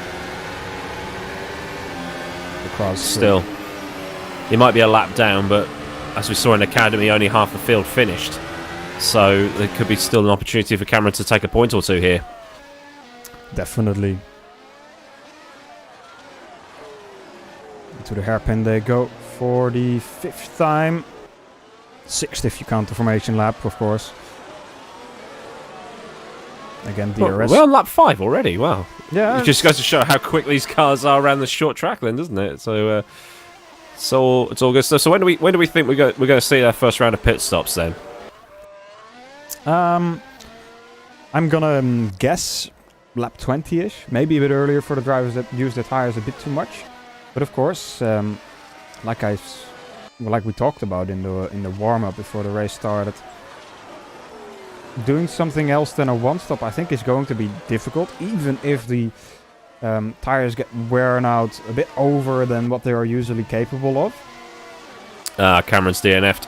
Across. Still. He might be a lap down, but as we saw in Academy, only half the field finished. So there could be still an opportunity for Cameron to take a point or two here. Definitely. Into the hairpin they go for the 5th time. 6th if you count the formation lap, of course. Again, DRS. We're on lap 5 already, wow. Yeah. It just goes to show how quick these cars are around the short track then, doesn't it? So it's all good stuff. So when do we think we're going to see our first round of pit stops then? I'm gonna guess lap 20-ish, maybe a bit earlier for the drivers that use their tires a bit too much. But of course, like we talked about in the warm-up before the race started, doing something else than a one-stop I think is going to be difficult, even if the Tires get wearing out a bit over than what they are usually capable of. Cameron's DNF'd.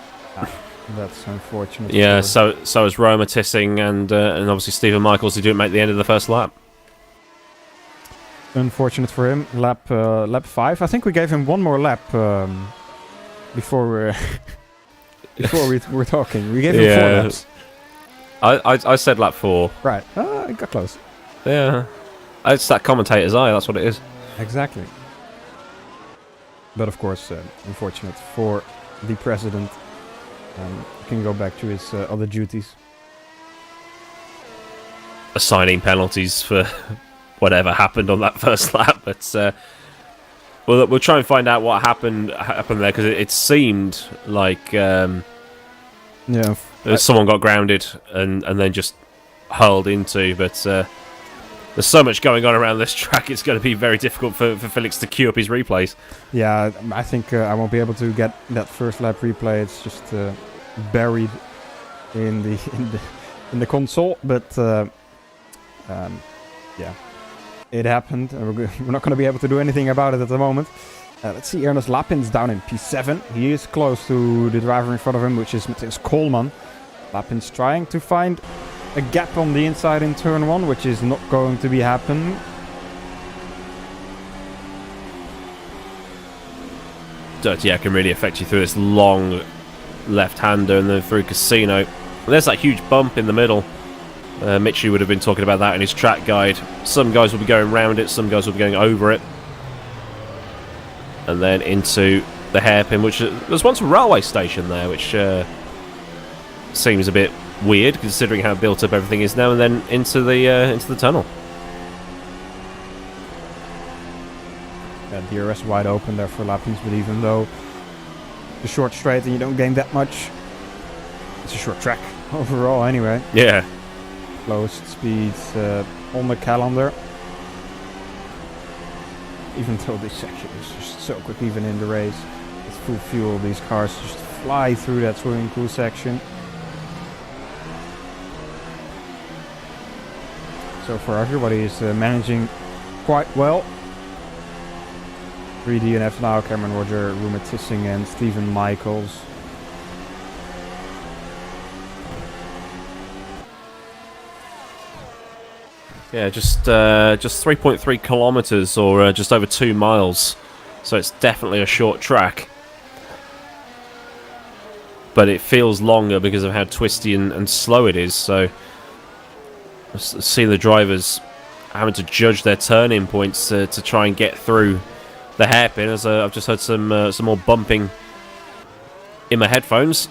That's unfortunate. Yeah, so is Roma Tissing and obviously Stephen Michaels, who didn't make the end of the first lap. Unfortunate for him. Lap 5. I think we gave him one more lap before we were talking. We gave him 4 laps. I said lap 4. Right. It got close. Yeah. It's that commentator's eye, that's what it is. Exactly. But of course, unfortunate for the president. He can go back to his other duties. Assigning penalties for whatever happened on that first lap, but we'll try and find out what happened there, because it seemed like someone got grounded and then just hurled into, but there's so much going on around this track, it's going to be very difficult for Felix to queue up his replays. Yeah, I think I won't be able to get that first lap replay. It's just buried in the console, but yeah, it happened. We're not going to be able to do anything about it at the moment. Let's see, Ernest Lapin's down in P7. He is close to the driver in front of him, which is Matthias Koolman. Lapin's trying to find a gap on the inside in turn 1, which is not going to be happening. Dirty can really affect you through this long left-hander and then through Casino. There's that huge bump in the middle. Mitchie would have been talking about that in his track guide. Some guys will be going round it, some guys will be going over it. And then into the hairpin, which there's once a railway station there, which seems a bit weird considering how built up everything is now, and then into the tunnel. Yeah, DRS wide open there for Lapins, but even though it's a short straight and you don't gain that much, it's a short track overall anyway. Yeah. Lowest speed on the calendar. Even though this section is just so quick, even in the race, with full fuel, these cars just fly through that swimming pool section. So far, everybody is managing quite well. 3 DNFs now: Cameron Roger, Ruma Tissing, and Stephen Michaels. Yeah, just 3.3 kilometers, or just over 2 miles. So it's definitely a short track. But it feels longer because of how twisty and slow it is. So see the drivers having to judge their turning points to try and get through the hairpin. As I've just heard some more bumping in my headphones.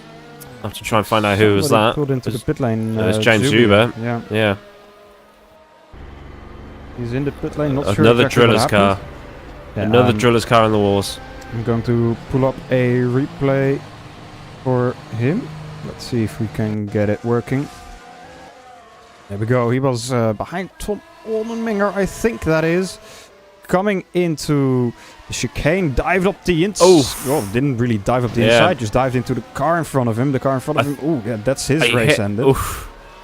I have to try and find out who was that. Pulled into the pit lane. It's James Zuber. Yeah. He's in the pit lane. Not sure another exactly driller's car. Yeah, another driller's car on the walls. I'm going to pull up a replay for him. Let's see if we can get it working. There we go. He was behind Tom Olmenminger, I think that is. Coming into the chicane, dived up the inside. Oh, didn't really dive up the inside, just dived into the car in front of him. The car in front of him. Oh, yeah, that's his race ended.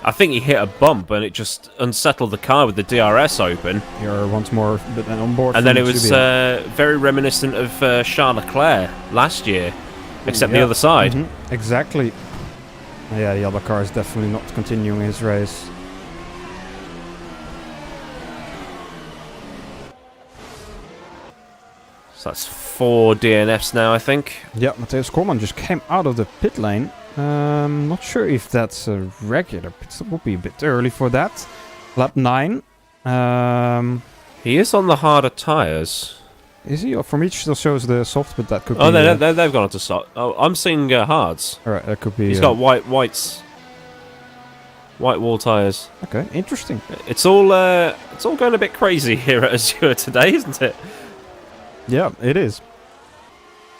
I think he hit a bump and it just unsettled the car with the DRS open. Here once more, but then on board. And then it was very reminiscent of Charles Leclerc last year, except the other side. Mm-hmm. Exactly. Yeah, the other car is definitely not continuing his race. So that's 4 DNFs now, I think. Yeah, Matthias Koolman just came out of the pit lane. Not sure if that's a regular pit stop. Would be a bit early for that. Lap 9. He is on the harder tyres. Is he? From each still shows the soft, but that could be... Oh, they've gone on to soft. Oh, I'm seeing hards. Alright, that could be... He's got white wall tyres. Okay, interesting. It's all going a bit crazy here at Azure today, isn't it? Yeah, it is.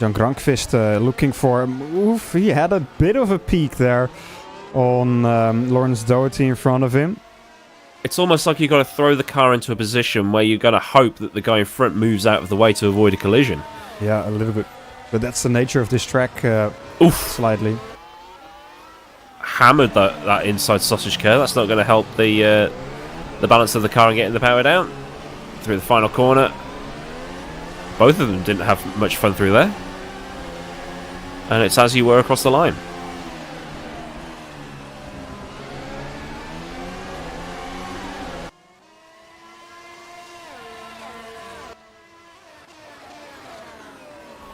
Jan Grankvist looking for a move. He had a bit of a peak there on Lawrence Doherty in front of him. It's almost like you've got to throw the car into a position where you've got to hope that the guy in front moves out of the way to avoid a collision. Yeah, a little bit. But that's the nature of this track, slightly. Hammered that inside sausage curve. That's not going to help the balance of the car and getting the power down. through the final corner. Both of them didn't have much fun through there. And it's as you were across the line.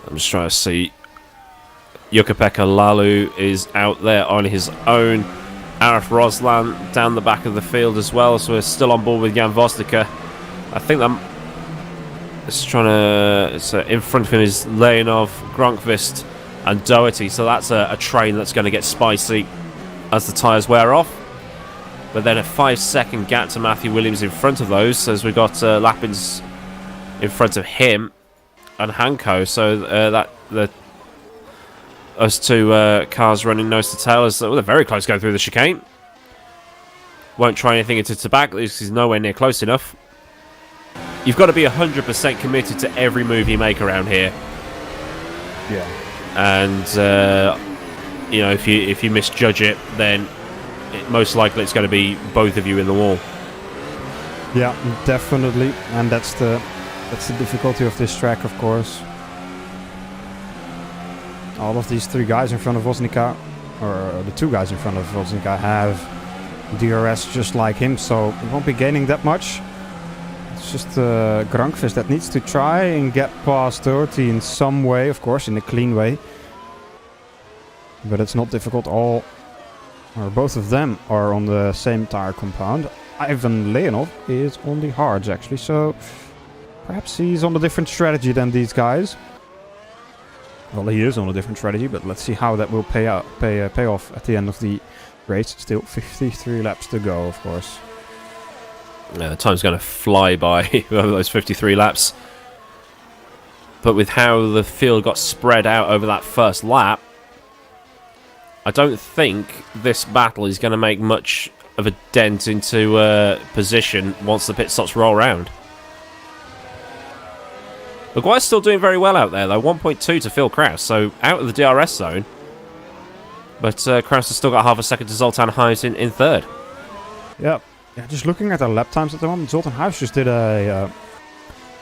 I'm just trying to see. Jukka-Pekka Lalu is out there on his own. Arif Roslan down the back of the field as well, so we're still on board with Jan Vosnica. I think that it's in front of him is Leonov, Gronkvist and Doherty, so that's a train that's going to get spicy as the tyres wear off. But then a 5-second gap to Matthew Williams in front of those, as we've got Lappins in front of him and Hanko, so those two cars running nose to tail. They're very close going through the chicane. Won't try anything into tobacco because he's nowhere near close enough. You've got to be 100% committed to every move you make around here. Yeah. And you know, if you misjudge it, then most likely it's going to be both of you in the wall. Yeah, definitely, and that's the difficulty of this track, of course. All of these three guys in front of Vosnica, or the two guys in front of Vosnica, have DRS just like him, so he won't be gaining that much. It's just Gronkvist that needs to try and get past Doherty in some way, of course, in a clean way. But it's not difficult. Both of them are on the same tire compound. Ivan Leonov is on the hards, actually, so perhaps he's on a different strategy than these guys. Well, he is on a different strategy, but let's see how that will pay off at the end of the race. Still 53 laps to go, of course. Yeah, time's going to fly by over those 53 laps. But with how the field got spread out over that first lap, I don't think this battle is going to make much of a dent into position once the pit stops roll around. Maguire's still doing very well out there, though. 1.2 to Phil Krause, so out of the DRS zone. But Krause has still got half a second to Zoltan Hives in third. Yeah, just looking at the lap times at the moment, Zoltan Hives just did a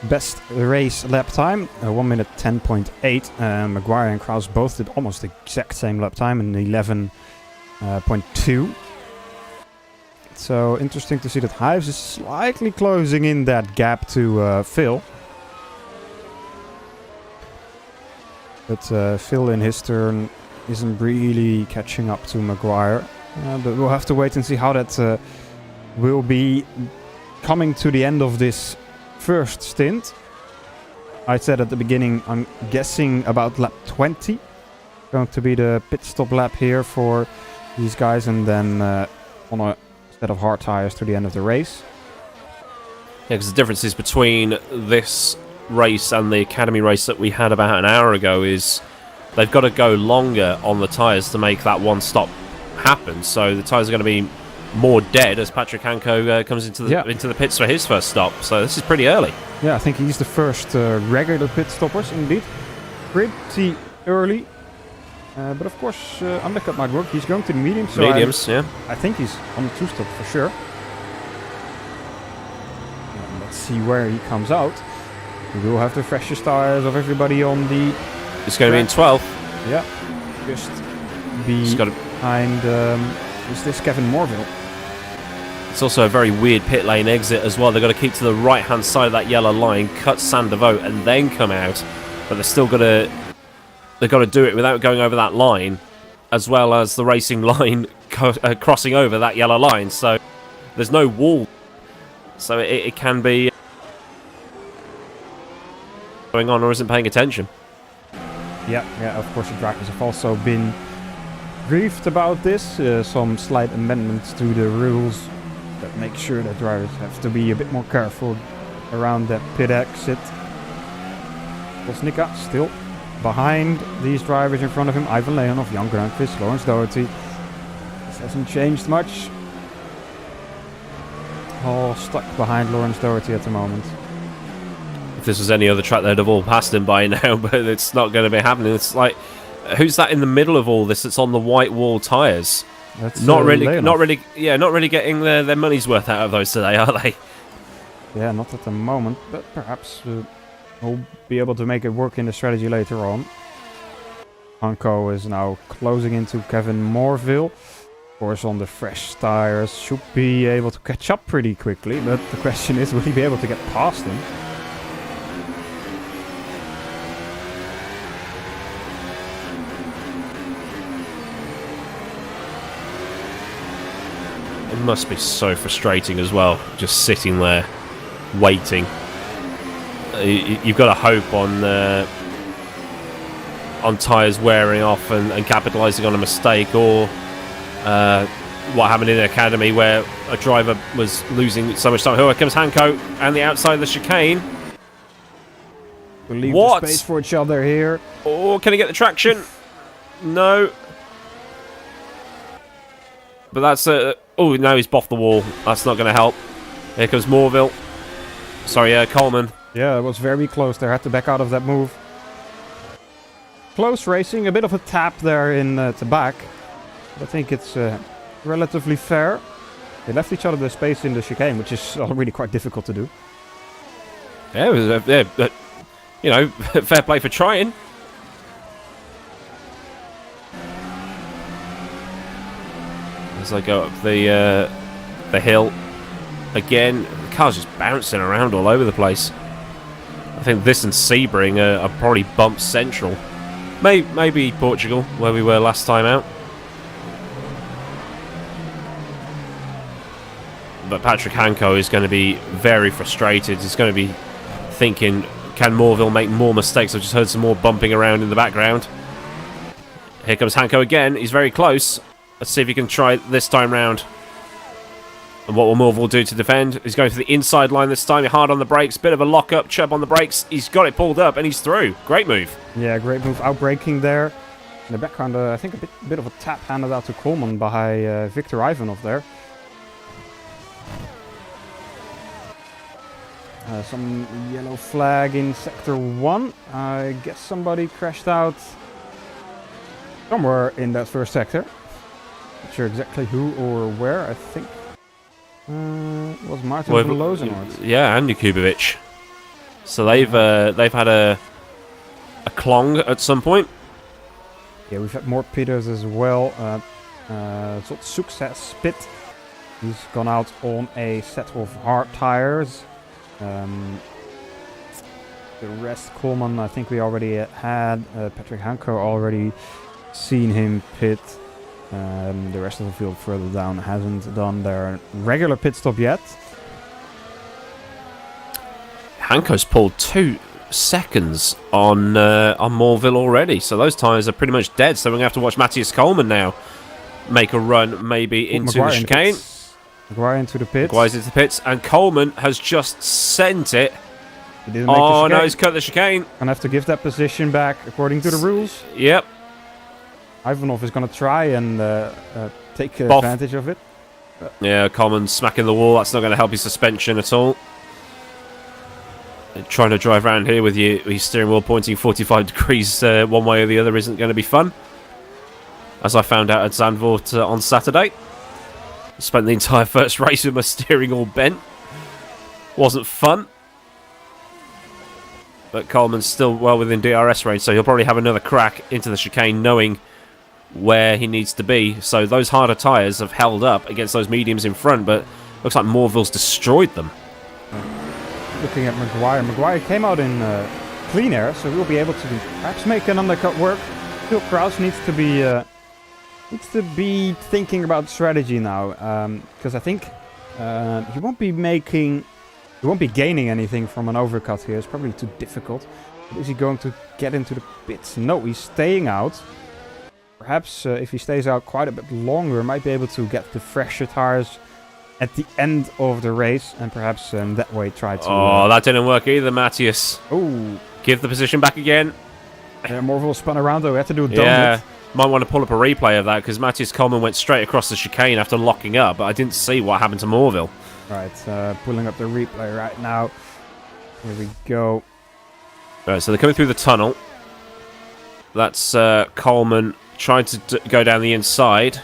best race lap time, 1 minute 10.8. Maguire and Krause both did almost the exact same lap time in 11.2. So interesting to see that Hives is slightly closing in that gap to Phil. But Phil in his turn isn't really catching up to Maguire. But we'll have to wait and see how that will be coming to the end of this first stint. I said at the beginning, I'm guessing about lap 20. Going to be the pit stop lap here for these guys, and then on a set of hard tires to the end of the race. Yeah, because the differences between this race and the academy race that we had about an hour ago is they've got to go longer on the tyres to make that one stop happen. So the tyres are going to be more dead as Patrick Hanko comes into the pits for his first stop. So this is pretty early. Yeah, I think he's the first regular pit stoppers indeed. Pretty early. But of course, undercut might work. He's going to the medium. So mediums, I think he's on the two-stop for sure. Let's see where he comes out. We will have the freshest tires of everybody on the... It's going to be in 12th. Yeah. Just behind... is this Kevin Morville? It's also a very weird pit lane exit as well. They've got to keep to the right-hand side of that yellow line, cut Sander Vogt, and then come out. But they're still got to... They've got to do it without going over that line, as well as the racing line crossing over that yellow line. So there's no wall. So it can be... going on or isn't paying attention. Yeah, of course the drivers have also been briefed about this. Some slight amendments to the rules that make sure that drivers have to be a bit more careful around that pit exit. Vosnica still behind these drivers in front of him. Ivan Leonov, Jan Gronkvist, Lawrence Doherty. This hasn't changed much. All stuck behind Lawrence Doherty at the moment. If this was any other track, they'd have all passed him by now, but it's not going to be happening. It's like, who's that in the middle of all this? That's on the white wall tyres. That's not really getting their money's worth out of those today, are they? Yeah, not at the moment, but perhaps we'll be able to make it work in the strategy later on. Hanko is now closing into Kevin Morville. Of course, on the fresh tires, should be able to catch up pretty quickly, but the question is, will he be able to get past him? It must be so frustrating as well, just sitting there, waiting. You've got to hope on tyres wearing off and capitalising on a mistake, or what happened in the academy where a driver was losing so much time. Here comes Hanko and the outside of the chicane. We'll leave the space for each other here. Oh, can he get the traction? No. But that's oh, no, he's off the wall. That's not going to help. Here comes Morville. Sorry, Coleman. Yeah, it was very close there. Had to back out of that move. Close racing. A bit of a tap there in the back. But I think it's relatively fair. They left each other the space in the chicane, which is already quite difficult to do. Yeah, it was, you know, fair play for trying. As I go up the hill again, the car's just bouncing around all over the place. I think this and Sebring are probably bump central. Maybe Portugal, where we were last time out. But Patrick Hanko is going to be very frustrated. He's going to be thinking, can Morville make more mistakes? I've just heard some more bumping around in the background. Here comes Hanko again. He's very close. Let's see if he can try this time round. And what will Morville do to defend? He's going for the inside line this time. Hard on the brakes. Bit of a lock-up. Chub on the brakes. He's got it pulled up and he's through. Great move. Yeah, great move. Outbraking there. In the background, I think a bit of a tap handed out to Coleman by Victor Ivanov there. Some yellow flag in Sector 1. I guess somebody crashed out somewhere in that first sector. Not sure exactly who or where. I think it was Martin Lozenort. Yeah, and Jakubovic. So they've had a clong at some point. Yeah, we've had more Peters as well. Success spit. He's gone out on a set of hard tires. The rest, Coleman, I think we already had. Patrick Hanko already seen him pit. The rest of the field further down hasn't done their regular pit stop yet. Hanko's pulled 2 seconds on Morville already, so those tyres are pretty much dead. So we're going to have to watch Matthias Coleman now make a run maybe into the chicane. Maguire into the pits. Maguire's into the pits, and Coleman has just sent it. He didn't make the chicane. No, he's cut the chicane. Gonna have to give that position back according to the rules. Yep. Ivanov is gonna try and take advantage of it. Yeah, Coleman smacking the wall. That's not going to help his suspension at all. Trying to drive around here with your steering wheel pointing 45 degrees one way or the other isn't going to be fun. As I found out at Zandvoort on Saturday. Spent the entire first race with my steering all bent. Wasn't fun. But Coleman's still well within DRS range, so he'll probably have another crack into the chicane knowing where he needs to be. So those harder tyres have held up against those mediums in front, but looks like Morville's destroyed them. Looking at Maguire. Maguire came out in clean air, so he'll be able to perhaps make an undercut work. Phil Kraus needs to be thinking about strategy now, because I think he won't be gaining anything from an overcut here. It's probably too difficult. But is he going to get into the pits? No, he's staying out. Perhaps if he stays out quite a bit longer, might be able to get the fresher tires at the end of the race, and perhaps that way try to... Oh, that didn't work either, Matthias. Oh. Give the position back again. Morville spun around though. We had to do a donut. Yeah. Might want to pull up a replay of that, because Matthias Coleman went straight across the chicane after locking up, but I didn't see what happened to Morville. Right, pulling up the replay right now. Here we go. Right, so they're coming through the tunnel. That's Coleman trying to go down the inside.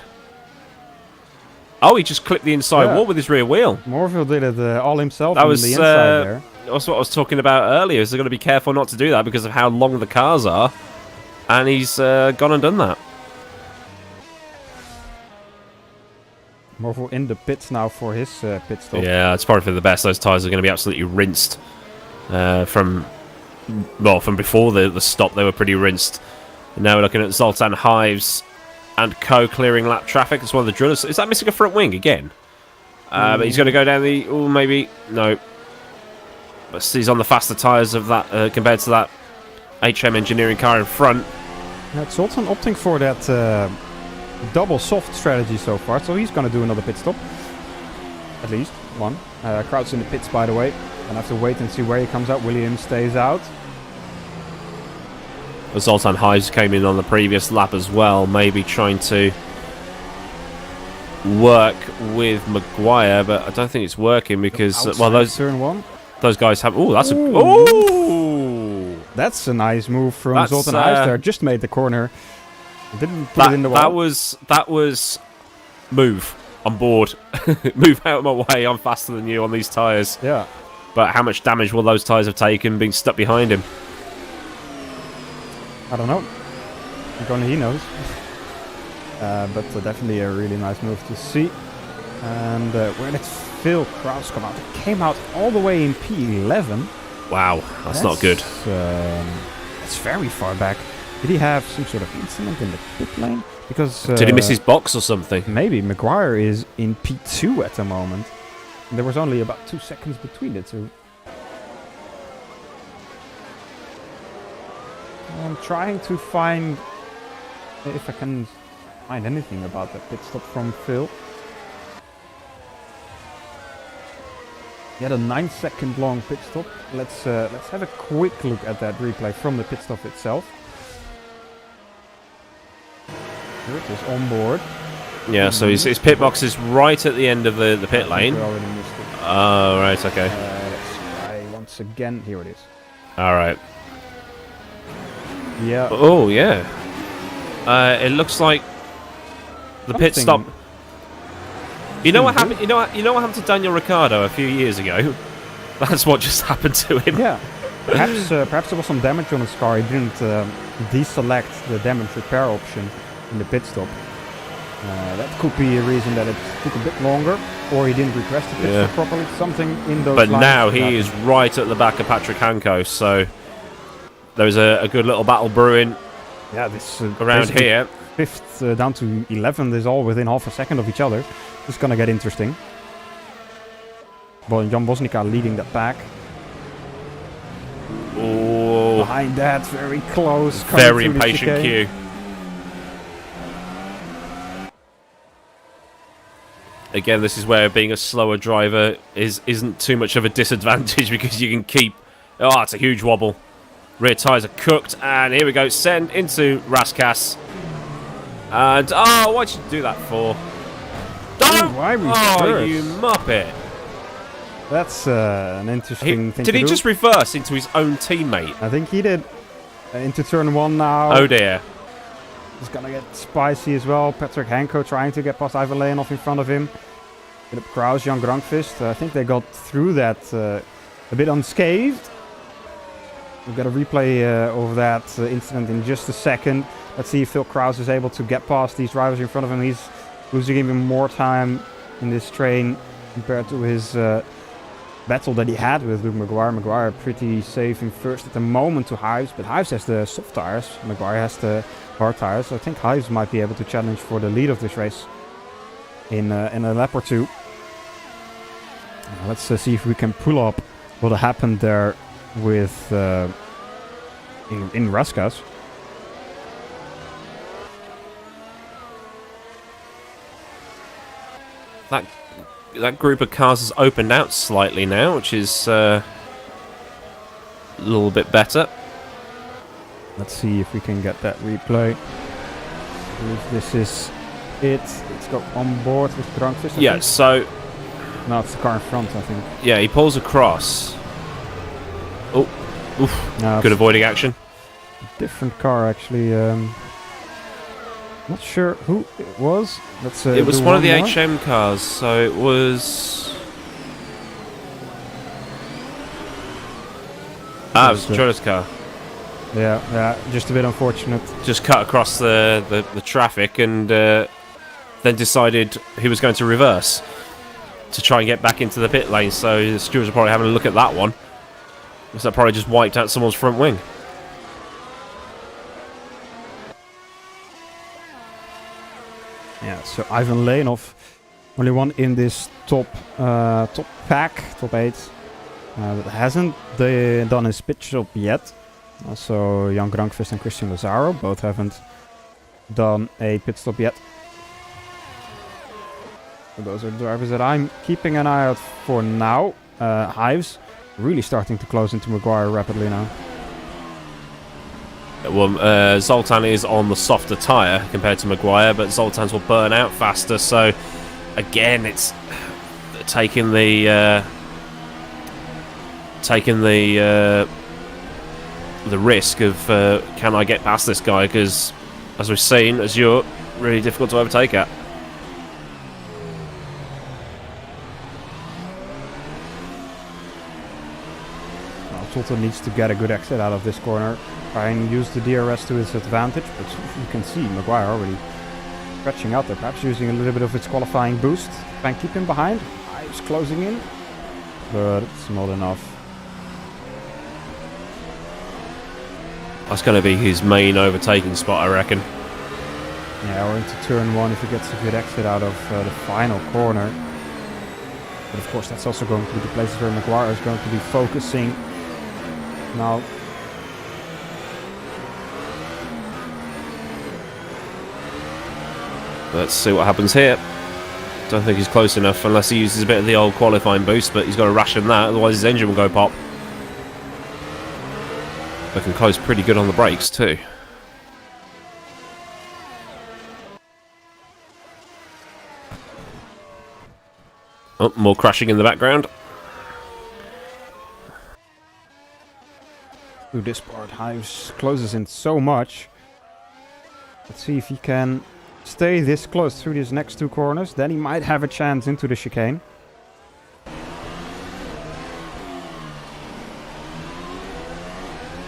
Oh, he just clipped the inside wall with his rear wheel. Morville did it all himself That on was the inside there. That's what I was talking about earlier. Is they're going to be careful not to do that because of how long the cars are, and he's gone and done that. Morville in the pits now for his pit stop. Yeah, it's probably for the best. Those tyres are going to be absolutely rinsed from before the stop. They were pretty rinsed. And now we're looking at Zoltan Hives and Co clearing lap traffic. It's one of the drillers. Is that missing a front wing again? But he's going to go down the... Oh, maybe... No. But he's on the faster tyres of that compared to that HM engineering car in front. Yeah, Zoltan opting for that double soft strategy so far, so he's going to do another pit stop. At least one. Kraut's in the pits, by the way. And have to wait and see where he comes out. Williams stays out. Zoltan Hives came in on the previous lap as well, maybe trying to work with Maguire, but I don't think it's working because turn one. Those guys have. Oh, that's that's a nice move from Zoltan Hives there. Just made the corner. Didn't put it in the wall. That was move. I'm bored. Move out of my way. I'm faster than you on these tyres. Yeah. But how much damage will those tyres have taken being stuck behind him? I don't know. Only he knows. But definitely a really nice move to see. And where did Phil Kraus come out? He came out all the way in P11. Wow, that's not good. That's very far back. Did he have some sort of incident in the pit lane? Because did he miss his box or something? Maybe. Maguire is in P2 at the moment. And there was only about 2 seconds between the two. I'm trying to find if I can find anything about that pit stop from Phil. He had a 9-second long pit stop. Let's have a quick look at that replay from the pit stop itself. Here it is on board. Yeah, so his pit box is right at the end of the pit lane. We already missed it. Oh, right, okay. Let's try once again. Here it is. All right. Yeah. Oh, yeah. It looks like the pit stop. You know what happened? You know what happened to Daniel Ricciardo a few years ago? That's what just happened to him. Yeah. Perhaps there was some damage on his car. He didn't deselect the damage repair option in the pit stop. That could be a reason that it took a bit longer, or he didn't request the pit stop properly. Something in those. But lines now he is right at the back of Patrick Hanko, so there's a good little battle brewing. Yeah, this around here. 5th down to 11th is all within half a second of each other. It's gonna get interesting. Well, Jan Bosnica leading that back. Oh, behind that, very close. Very impatient queue. Again, this is where being a slower driver isn't too much of a disadvantage because you can keep... Oh, it's a huge wobble. Rear tyres are cooked, and here we go. Send into Raskas. And, oh, why'd you do that for? Don't! Why oh, you muppet. That's an interesting thing Did to he do. just reverse into his own teammate? I think he did. Into turn 1 now. Oh, dear. It's gonna get spicy as well. Patrick Hanko trying to get past Ivan Leonov in front of him. Philip Kraus, Jan Grankvist. I think they got through that a bit unscathed. We've got a replay of that incident in just a second. Let's see if Phil Kraus is able to get past these drivers in front of him. He's losing even more time in this train compared to his battle that he had with Luke Maguire. Maguire pretty safe in first at the moment to Hives, but Hives has the soft tires. Maguire has the hard tires. So I think Hives might be able to challenge for the lead of this race in a lap or two. Let's see if we can pull up what happened there with in Raskas. That group of cars has opened out slightly now, which is a little bit better. Let's see if we can get that replay. If this is it. Let's go on board with Grankvist. Yeah, so... No, it's the car in front, I think. Yeah, he pulls across. Oh, oof. No, good avoiding action. Different car, actually. Not sure who it was. Let's, it was do one of the more. HM cars, so it was... it was Jordan's car. Yeah, just a bit unfortunate. Just cut across the traffic and then decided he was going to reverse to try and get back into the pit lane, so the stewards are probably having a look at that one. Because that probably just wiped out someone's front wing. Yeah, so Ivan Leonov, only one in this top pack, top 8, that hasn't done his pit stop yet. Also, Jan Grankvist and Christian Lazaro both haven't done a pit stop yet. So those are the drivers that I'm keeping an eye out for now. Hives really starting to close into Maguire rapidly now. Well, Zoltan is on the softer tyre compared to Maguire, but Zoltan's will burn out faster. So again, it's taking the risk of can I get past this guy? Because as we've seen, Azure really difficult to overtake at. Zoltan needs to get a good exit out of this corner. Try and use the DRS to his advantage, but you can see Maguire already stretching out there, perhaps using a little bit of its qualifying boost. Try and keep him behind. He's closing in, but it's not enough. That's going to be his main overtaking spot, I reckon. Yeah, or into turn 1 if he gets a good exit out of the final corner. But of course, that's also going to be the places where Maguire is going to be focusing. Now, let's see what happens here. Don't think he's close enough unless he uses a bit of the old qualifying boost, but he's got to ration that, otherwise his engine will go pop. They can close pretty good on the brakes too. Oh, more crashing in the background. through this part, Hives closes in so much. Let's see if he can stay this close through these next two corners. Then he might have a chance into the chicane.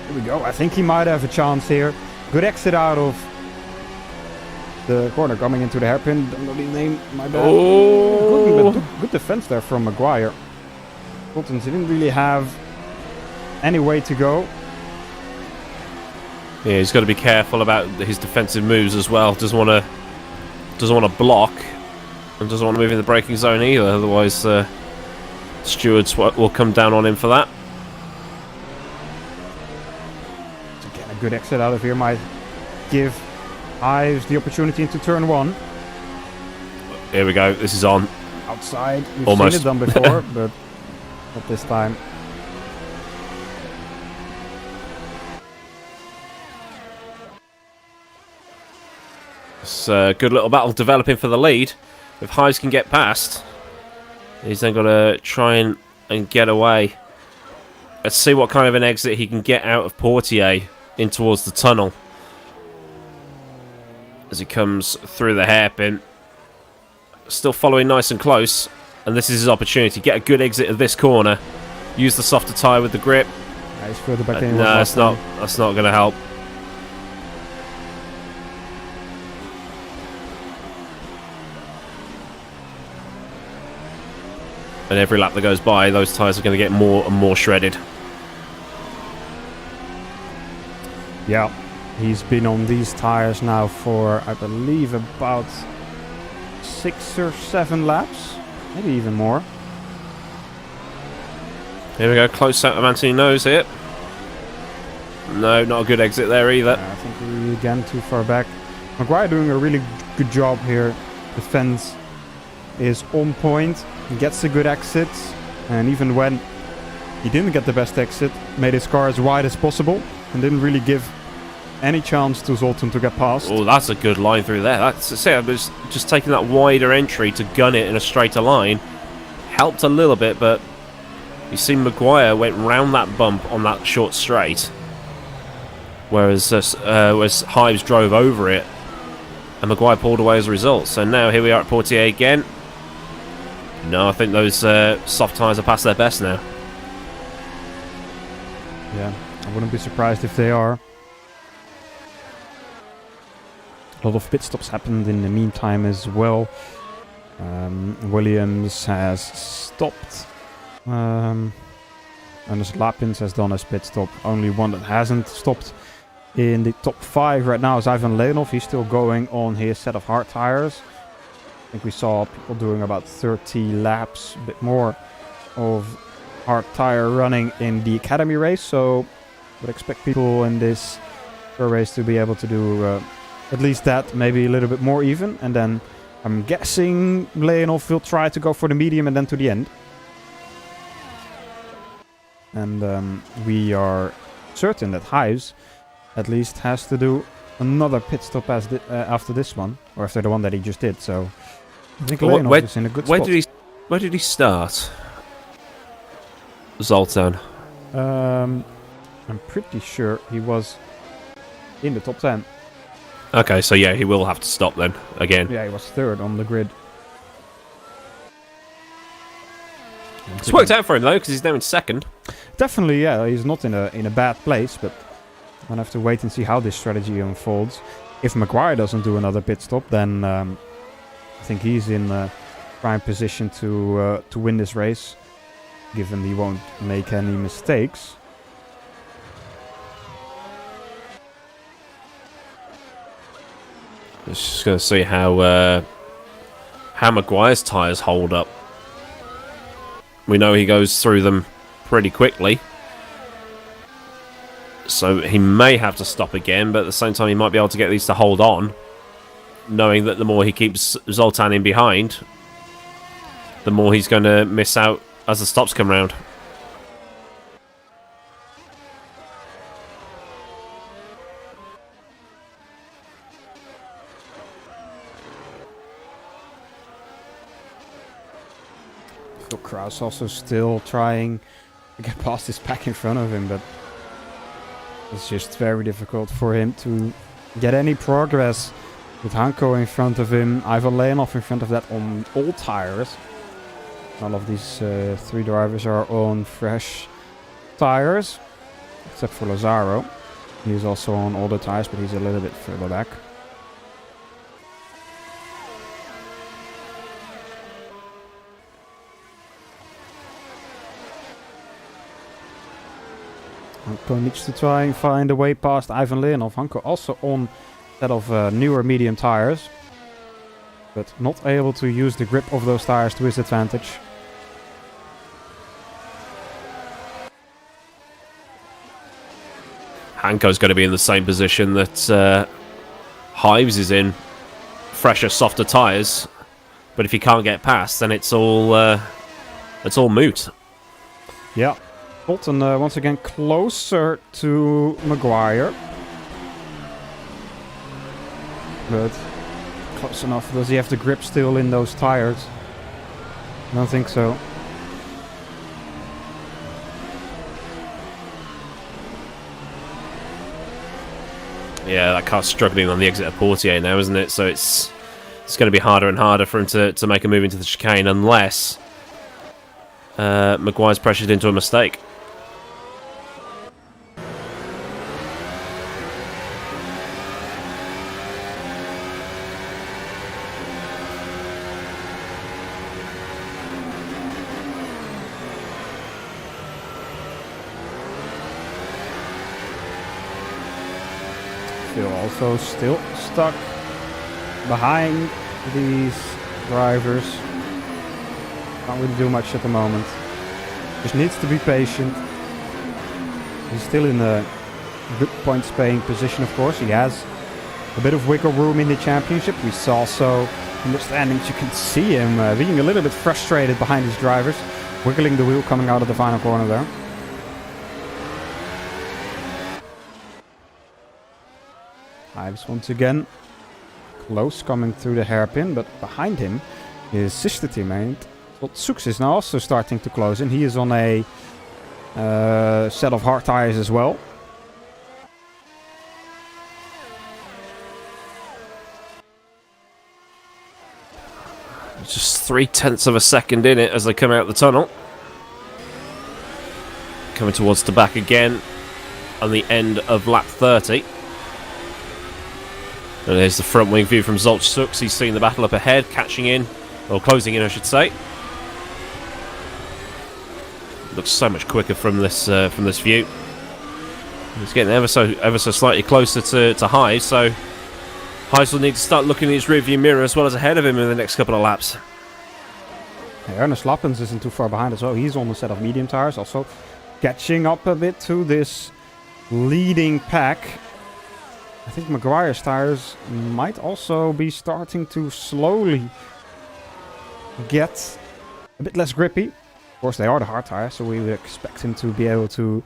Here we go. I think he might have a chance here. Good exit out of the corner, coming into the hairpin. Don't know the name, my bad. Oh. Good defense there from Maguire. Coltons didn't really have any way to go. Yeah, he's got to be careful about his defensive moves as well. Doesn't want to block, and doesn't want to move in the braking zone either. Otherwise, stewards will come down on him for that. Again, a good exit out of here might give Hives the opportunity into turn one. Here we go. This is on. Outside, we've Almost. seen it done before, but not this time. It's a good little battle developing for the lead. If Hives can get past, he's then got to try and get away. Let's see what kind of an exit he can get out of Portier in towards the tunnel as he comes through the hairpin. Still following nice and close, and this is his opportunity. Get a good exit of this corner. Use the softer tyre with the grip. Yeah, he's further back than he was No, last it's not. time. That's not going to help. And every lap that goes by, those tyres are going to get more and more shredded. Yeah, he's been on these tires now for, I believe, about 6 or 7 laps, maybe even more. Here we go, close out of Anthony Nose here. No, not a good exit there either. I think we're again too far back. Maguire doing a really good job here. Defense is on point. He gets a good exit, and even when he didn't get the best exit, made his car as wide as possible and didn't really give any chance to Zoltan to get past. Oh, that's a good line through there. That's it. I was just taking that wider entry to gun it in a straighter line. Helped a little bit, but you see Maguire went round that bump on that short straight, whereas Hives drove over it. And Maguire pulled away as a result. So now here we are at Portier again. No, I think those soft tyres are past their best now. Yeah, I wouldn't be surprised if they are. A lot of pit stops happened in the meantime as well. Williams has stopped. And Lapins has done his pit stop. Only one that hasn't stopped in the top 5 right now is Ivan Leonov. He's still going on his set of hard tires. I think we saw people doing about 30 laps, a bit more of hard tire running in the academy race. So I would expect people in this race to be able to do at least that, maybe a little bit more even. And then I'm guessing Leonov will try to go for the medium and then to the end. And we are certain that Hives at least has to do another pit stop as after this one, or after the one that he just did. So I think Leonov is in a good spot. Where did he start? Zoltan. I'm pretty sure he was in the top 10. Okay, so yeah, he will have to stop then again. Yeah, he was 3rd on the grid. It's worked out for him though, because he's now in 2nd. Definitely, yeah. He's not in a bad place, but we'll have to wait and see how this strategy unfolds. If Maguire doesn't do another pit stop, then I think he's in prime position to win this race, given he won't make any mistakes. Just going to see how Maguire's tyres hold up. We know he goes through them pretty quickly, so he may have to stop again, but at the same time he might be able to get these to hold on, knowing that the more he keeps Zoltan in behind, the more he's going to miss out as the stops come round. Kraus also still trying to get past this pack in front of him, but it's just very difficult for him to get any progress with Hanko in front of him, Ivan Leonov in front of that on all tires. All of these 3 drivers are on fresh tires, except for Lazaro. He's also on older tires, but he's a little bit further back. Hanko needs to try and find a way past Ivan Leonov. Hanko also on set of newer medium tires, but not able to use the grip of those tires to his advantage. Hanko's going to be in the same position that Hives is in. Fresher, softer tyres, but if he can't get past, then it's all moot. Yeah. Bolton once again closer to Maguire. But close enough. Does he have the grip still in those tires? I don't think so. Yeah, that car's struggling on the exit of Portier now, isn't it? So it's going to be harder and harder for him to make a move into the chicane unless Maguire's pressured into a mistake. Also still stuck behind these drivers. Can't really do much at the moment. Just needs to be patient. He's still in a good points paying position, of course. He has a bit of wiggle room in the championship. We saw so in the standings. You can see him being a little bit frustrated behind his drivers, wiggling the wheel coming out of the final corner there. Ives once again close, coming through the hairpin, but behind him his sister teammate Sux is now also starting to close in. He is on a set of hard tires as well. Just 0.3 of a second in it as they come out the tunnel. Coming towards the back again on the end of lap 30. And there's the front wing view from Zolch Sux. He's seeing the battle up ahead, catching in, or closing in I should say. Looks so much quicker from this view. He's getting ever so slightly closer to Hive, so Hives will need to start looking in his rearview mirror as well as ahead of him in the next couple of laps. Yeah, Ernest Lappens isn't too far behind as well. He's on a set of medium tires, also catching up a bit to this leading pack. I think Maguire's tires might also be starting to slowly get a bit less grippy. Of course, they are the hard tires, so we would expect him to be able to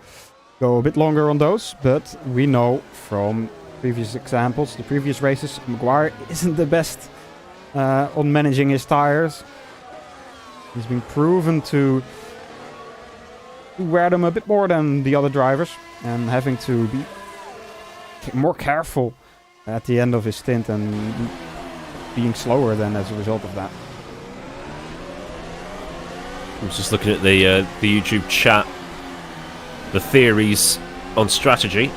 go a bit longer on those. But we know from previous examples, the previous races, Maguire isn't the best on managing his tires. He's been proven to wear them a bit more than the other drivers, and having to be more careful at the end of his stint and being slower than as a result of that. I was just looking at the YouTube chat, the theories on strategy.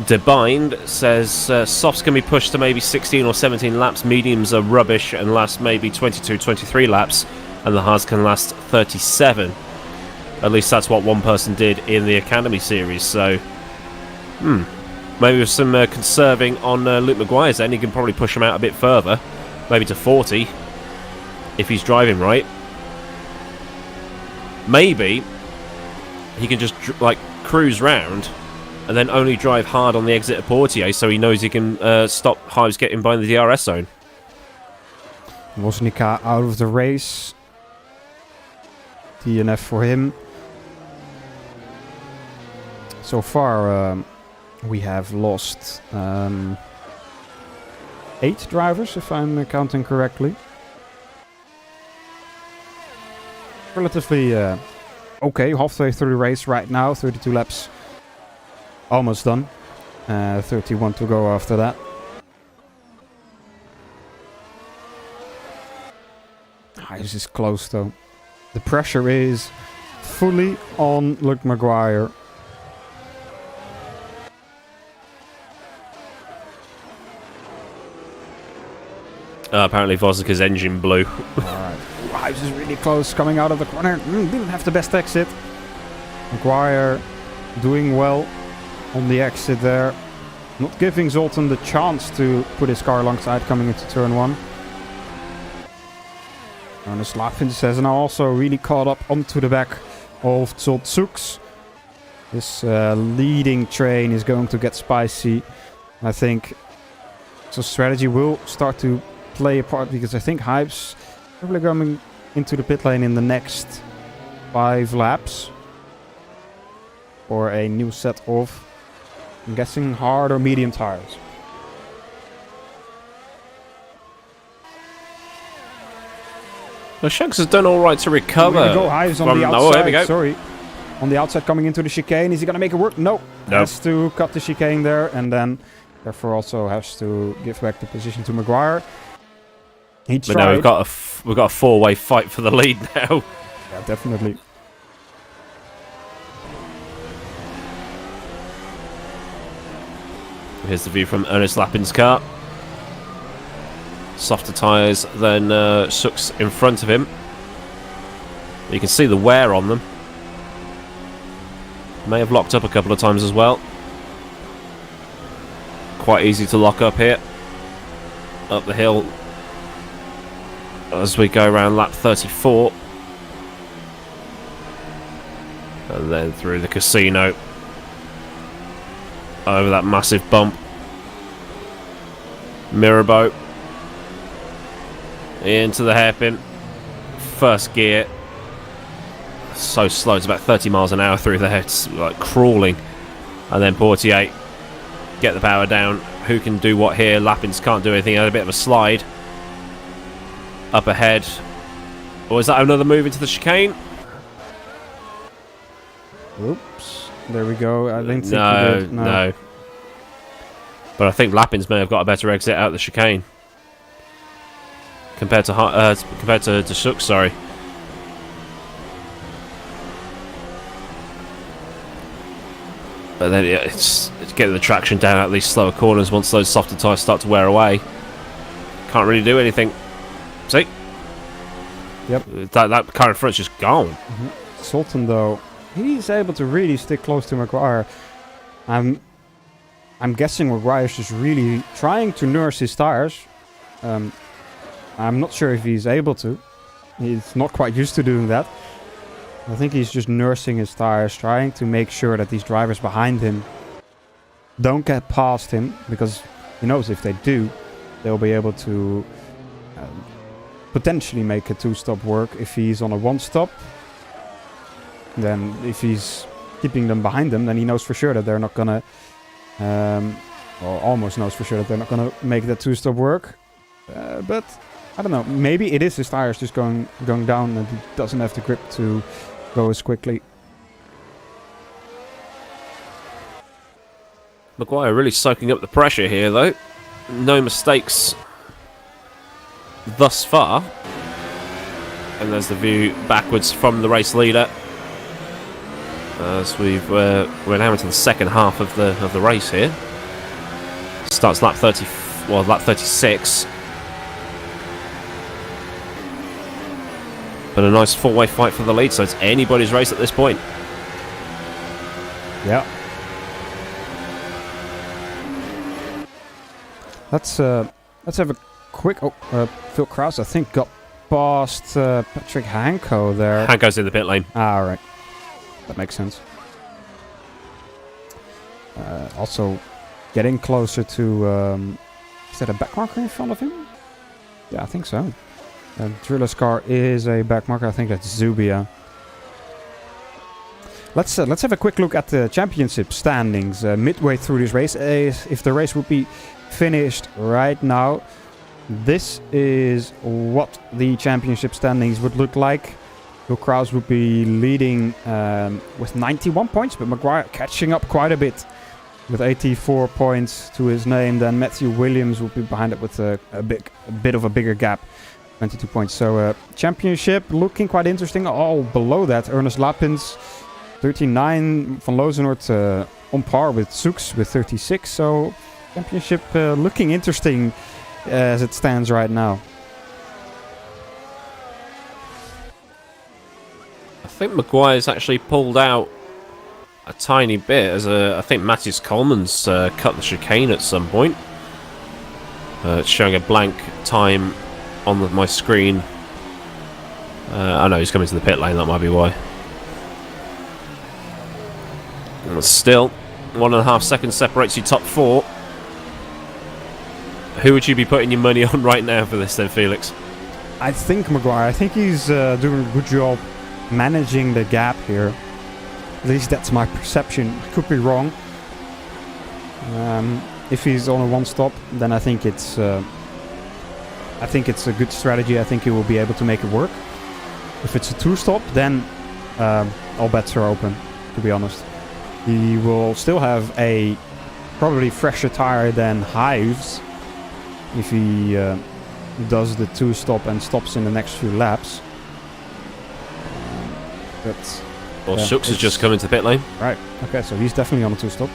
Debind says softs can be pushed to maybe 16 or 17 laps, mediums are rubbish and last maybe 22, 23 laps, and the hards can last 37. At least that's what one person did in the Academy series, so maybe with some conserving on Luke Maguire's then, he can probably push him out a bit further, maybe to 40, if he's driving right. Maybe he can just cruise round and then only drive hard on the exit of Portier, so he knows he can stop Hives getting by the DRS zone. Woznica out of the race. DNF for him. So far, we have lost 8 drivers, if I'm counting correctly. Relatively okay, halfway through the race right now, 32 laps almost done. 31 to go after that. This is close though. The pressure is fully on Luke Maguire. Apparently Vosnica's engine blew. Alright. Hives is really close coming out of the corner. Didn't have the best exit. Maguire doing well on the exit there. Not giving Zoltan the chance to put his car alongside coming into turn 1. Ernest Lappens has now also really caught up onto the back of Zolt Sux. This leading train is going to get spicy. I think so. Strategy will start to play a part, because I think Hype's probably coming into the pit lane in the next 5 laps for a new set of, I'm guessing, hard or medium tires. Well, Shanks has done all right to recover. Here we go, Hives on the outside. Here we go. Sorry. On the outside coming into the chicane. Is he going to make it work? No. Has to cut the chicane there, and then therefore also has to give back the position to Maguire. He tried. But now we've got a 4-way fight for the lead now. Yeah, definitely. Here's the view from Ernest Lappin's car. Softer tyres than Sux in front of him. You can see the wear on them. May have locked up a couple of times as well. Quite easy to lock up here. Up the hill as we go around lap 34. And then through the casino. Over that massive bump. Mirabeau. Into the hairpin. First gear. So slow, it's about 30 miles an hour through there. It's like crawling. And then Portier. Get the power down. Who can do what here? Lappins can't do anything. Had a bit of a slide. Up ahead. Or is that another move into the chicane? Oops. There we go. I didn't think No. But I think Lappins may have got a better exit out of the chicane. compared to Shook, sorry. But then it's getting the traction down at these slower corners once those softer tyres start to wear away. Can't really do anything. See? Yep. That car in front's just gone. Sultan, though, he's able to really stick close to Maguire. I'm guessing Maguire's just really trying to nurse his tires. I'm not sure if he's able to. He's not quite used to doing that. I think he's just nursing his tires, trying to make sure that these drivers behind him don't get past him, because he knows if they do, they'll be able to potentially make a 2-stop work if he's on a 1-stop. Then if he's keeping them behind them, then he knows for sure that they're not gonna, or almost knows for sure that they're not gonna make that 2-stop work. But I don't know, maybe it is his tires just going down and he doesn't have the grip to go as quickly. Maguire really soaking up the pressure here, though. No mistakes thus far. And there's the view backwards from the race leader. As we're now into the second half of the race here. Starts lap 36. But a nice four-way fight for the lead, so it's anybody's race at this point. Yeah. Let's have a quick. Phil Krause, I think, got past Patrick Hanko there. Hanko's in the pit lane. Ah, right. That makes sense. Also, getting closer to. Is that a backmarker in front of him? Yeah, I think so. Driller's car is a backmarker. I think that's Zubia. Let's have a quick look at the championship standings midway through this race. If the race would be finished right now, this is what the championship standings would look like. Phil Krause would be leading with 91 points, but Maguire catching up quite a bit with 84 points to his name. Then Matthew Williams would be behind it with a bit of a bigger gap. 22 points. So championship looking quite interesting. All below that, Ernest Lapins 39, Van Lozenoort on par with Soeks with 36. So championship looking interesting as it stands right now. I think Maguire's actually pulled out a tiny bit as I think Matthias Coleman's cut the chicane at some point. It's showing a blank time on my screen. I know he's coming to the pit lane, that might be why. And still, 1.5 seconds separates you top 4. Who would you be putting your money on right now for this then, Felix? I think Maguire. I think he's doing a good job managing the gap here. At least that's my perception. I could be wrong. If he's on a 1-stop, then I think it's a good strategy. I think he will be able to make it work. If it's a 2-stop, then all bets are open, to be honest. He will still have a probably fresher tire than Hives if he does the 2-stop and stops in the next few laps. Well, Shooks has just come into the pit lane. Right, okay, so he's definitely on a 2-stop.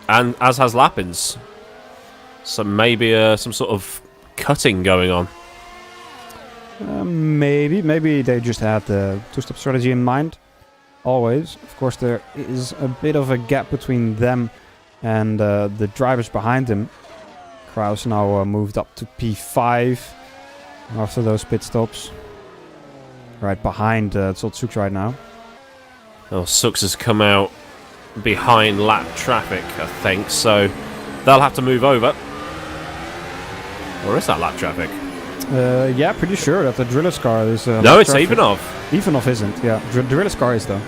And as has Lapins. So maybe some sort of cutting going on. Maybe they just had the 2-stop strategy in mind. Always. Of course, there is a bit of a gap between them and the drivers behind them. Krause now moved up to P5 after those pit stops. Right behind Soeks right now. Oh, Soeks has come out behind lap traffic, I think, so they'll have to move over. Or is that lap traffic? Yeah, pretty sure that the Driller's car is... no, it's Ivanov. Ivanov isn't, yeah. Driller's car is, though.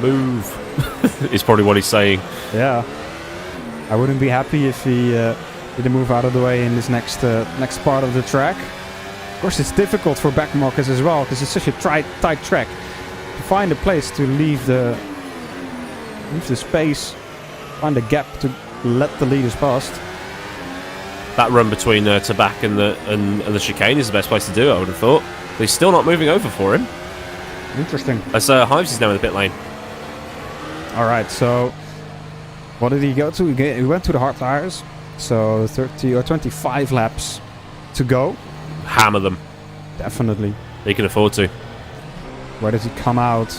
Move, is probably what he's saying. Yeah. I wouldn't be happy if he didn't move out of the way in this next part of the track. Of course, it's difficult for backmarkers as well, because it's such a tight track. To find a place to leave the space, find a gap to let the leaders past. That run between Tabak and the chicane is the best place to do it, I would have thought. But he's still not moving over for him. Interesting. As Hives is now in the pit lane. All right, so what did he go to? He went to the hard tires. So 30 or 25 laps to go. Hammer them. Definitely. He can afford to. Where does he come out?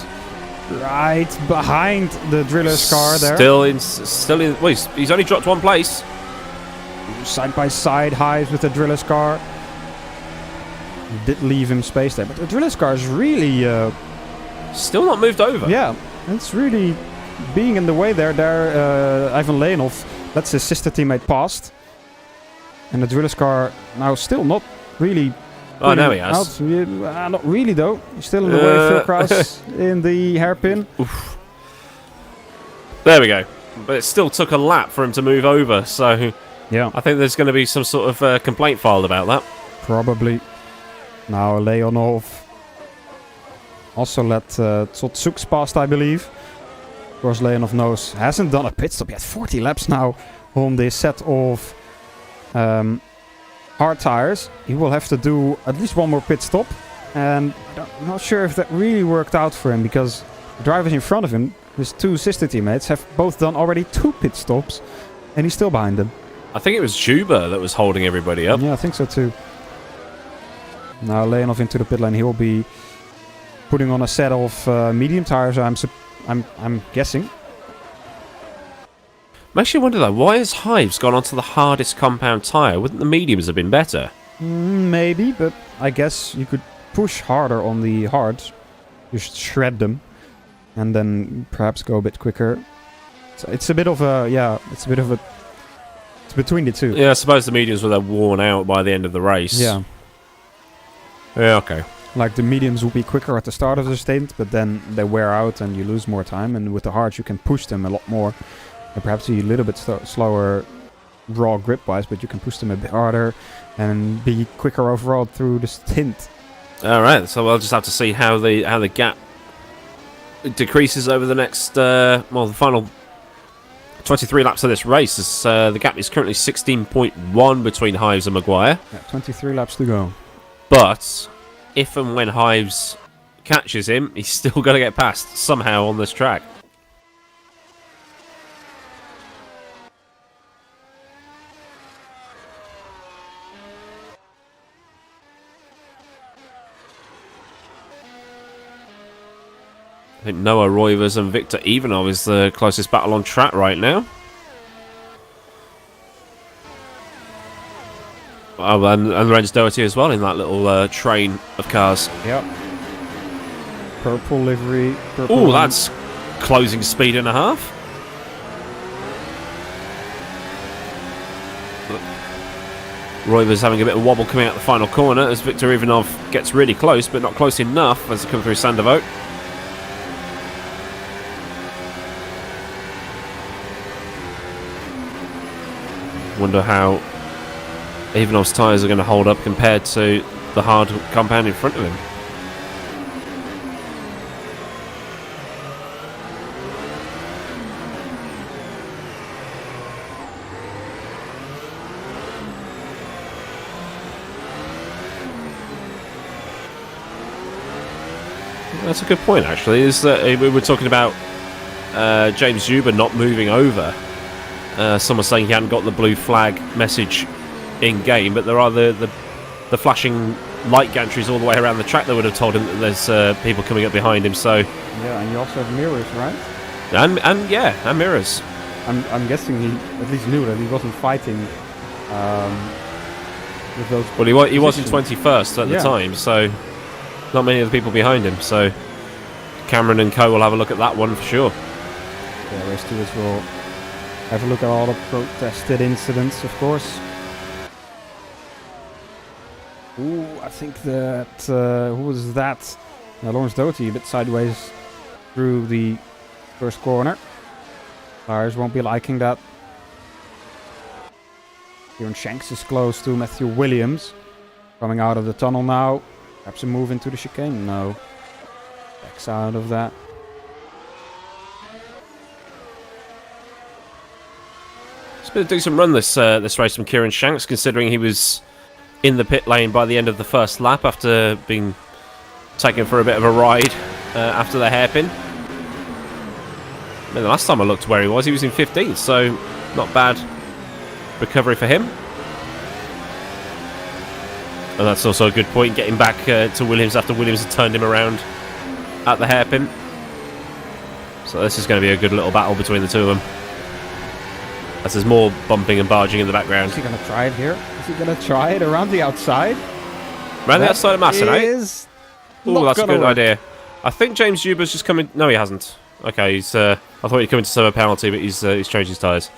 Right behind the driller's car there. Still in. Well, he's only dropped one place. Side by side, Hives with the driller's car. Did leave him space there, but the driller's car is really... Still not moved over. Yeah, it's really being in the way there. Ivan Leonov lets his sister teammate past. And the driller's car now still not really... Oh, now he has. Not really, though. He's still in the way of Phil Kraus in the hairpin. Oof. There we go. But it still took a lap for him to move over, so... Yeah. I think there's going to be some sort of complaint filed about that. Probably. Now Leonov also let Tsotsuks past, I believe. Of course, Leonov knows, hasn't done a pit stop yet. 40 laps now on this set of hard tires. He will have to do at least one more pit stop. And I'm not sure if that really worked out for him, because the drivers in front of him, his two sister teammates, have both done already 2 pit stops. And he's still behind them. I think it was Juba that was holding everybody up. Yeah, I think so too. Now Leonov into the pit lane. He will be putting on a set of medium tires. I'm guessing. Makes you wonder though, why has Hives gone onto the hardest compound tire? Wouldn't the mediums have been better? Maybe, but I guess you could push harder on the hards. Just shred them, and then perhaps go a bit quicker. So it's a bit of a It's between the two. Yeah, I suppose the mediums were worn out by the end of the race. Yeah. Yeah, okay. Like the mediums will be quicker at the start of the stint, but then they wear out and you lose more time. And with the hards, you can push them a lot more. And perhaps a little bit slower raw grip-wise, but you can push them a bit harder and be quicker overall through the stint. All right, so we'll just have to see how the gap decreases over the next, the final 23 laps of this race. As, the gap is currently 16.1 between Hives and Maguire. Yeah, 23 laps to go. But if and when Hives catches him, he's still going to get past somehow on this track. I think Noah Roivers and Victor Ivanov is the closest battle on track right now. Oh, and Lorenz Doherty as well in that little train of cars. Yep. Purple livery. Oh, that's closing speed and a half. Roivers having a bit of wobble coming out the final corner as Victor Ivanov gets really close, but not close enough as they come through Sandovote. Wonder how Ivanov's tyres are going to hold up compared to the hard compound in front of him. That's a good point, actually. Is that we were talking about James Zuber not moving over. Someone saying he hadn't got the blue flag message in game, but there are the flashing light gantries all the way around the track that would have told him that there's people coming up behind him. So yeah, and you also have mirrors, right? And mirrors. I'm guessing he at least knew that he wasn't fighting with those. Well, he was in 21st at the time, so not many of the people behind him. So Cameron and co will have a look at that one for sure. Yeah, race stewards will have a look at all the protested incidents, of course. Ooh, I think that... who was that? Lawrence Doty a bit sideways through the first corner. Tires won't be liking that. Kieran Shanks is close to Matthew Williams. Coming out of the tunnel now. Perhaps a move into the chicane? No. Backs out of that. been a decent run this race from Kieran Shanks, considering he was in the pit lane by the end of the first lap after being taken for a bit of a ride after the hairpin. I mean, the last time I looked where he was in 15th, so not bad recovery for him. And that's also a good point, getting back to Williams after Williams had turned him around at the hairpin. So this is going to be a good little battle between the two of them. As there's more bumping and barging in the background. Is he going to try it here? Is he going to try it around the outside? Around the outside of Massenate? Oh, that's a good idea. I think James Juber's just coming... No, he hasn't. Okay, he's... I thought he'd come into serve a penalty, but he's changed his tyres.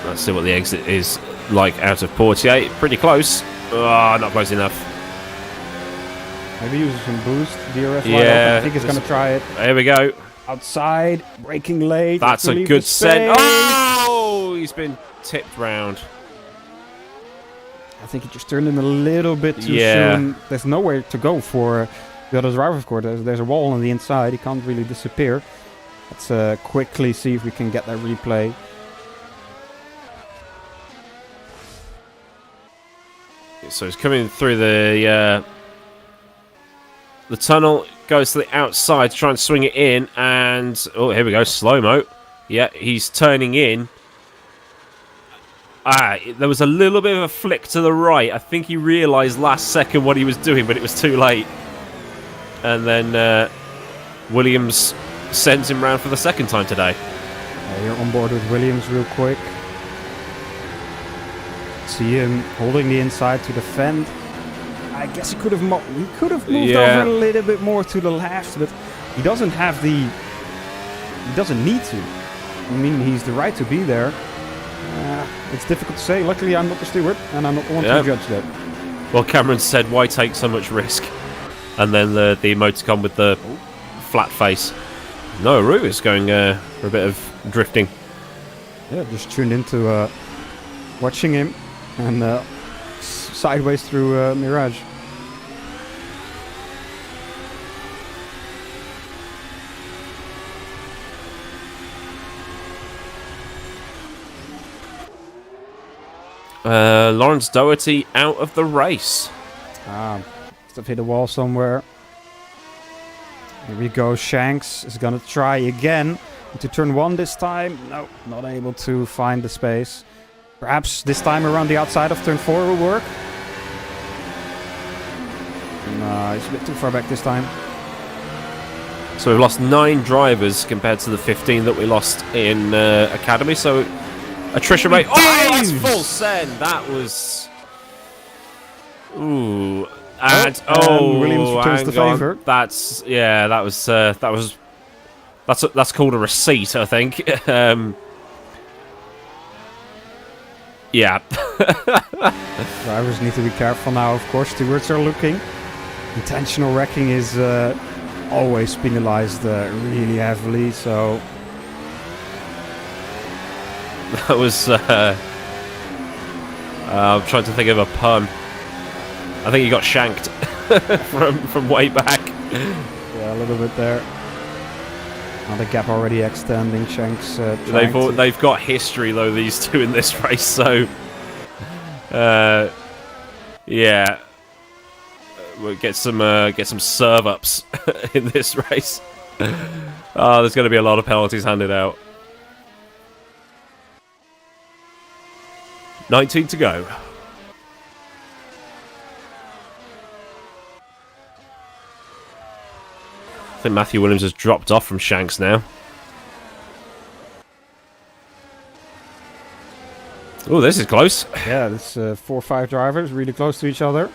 Let's see what the exit is like out of Portier. Pretty close. Oh, not close enough. Maybe use some boost. DRS yeah, I think he's going to try it. There we go. Outside, braking late. That's a good set. Oh, he's been tipped round. I think he just turned in a little bit too soon. There's nowhere to go for the other driver, of course. There's a wall on the inside. He can't really disappear. Let's quickly see if we can get that replay. So he's coming through the tunnel, goes to the outside to try and swing it in, and oh, here we go, slow-mo. Yeah, he's turning in. There was a little bit of a flick to the right. I think he realised last second what he was doing, but it was too late. And then Williams sends him round for the second time today. You're on board with Williams real quick. See him holding the inside to defend. I guess he could have moved over a little bit more to the left, but he doesn't have the... He doesn't need to. I mean, he's the right to be there. It's difficult to say. Luckily, I'm not the steward, and I'm not the one to judge that. Well, Cameron said, why take so much risk? And then the emoticon with the flat face. No, Rue is going for a bit of drifting. Yeah, just tuned into watching him, and sideways through Mirage. Lawrence Doherty out of the race. Must have hit a wall somewhere. Here we go. Shanks is going to try again. Into turn one this time. No, not able to find the space. Perhaps this time around the outside of turn 4 will work. No, he's a bit too far back this time. So we've lost 9 drivers compared to the 15 that we lost in Academy. So attrition rate. Oh, that's full send. That was. Ooh. And Williams returns the favour. That's that's called a receipt, I think. Yeah. Drivers need to be careful now, of course. Stewards are looking. Intentional wrecking is always penalized really heavily, so... That was... I'm trying to think of a pun. I think he got shanked from way back. Yeah, a little bit there. Now the gap already extending. Shanks. They've got history though, these two in this race. So, yeah, we'll get some serve ups in this race. There's going to be a lot of penalties handed out. 19 to go. I think Matthew Williams has dropped off from Shanks now. Oh, this is close. Yeah, this 4 or 5 drivers really close to each other.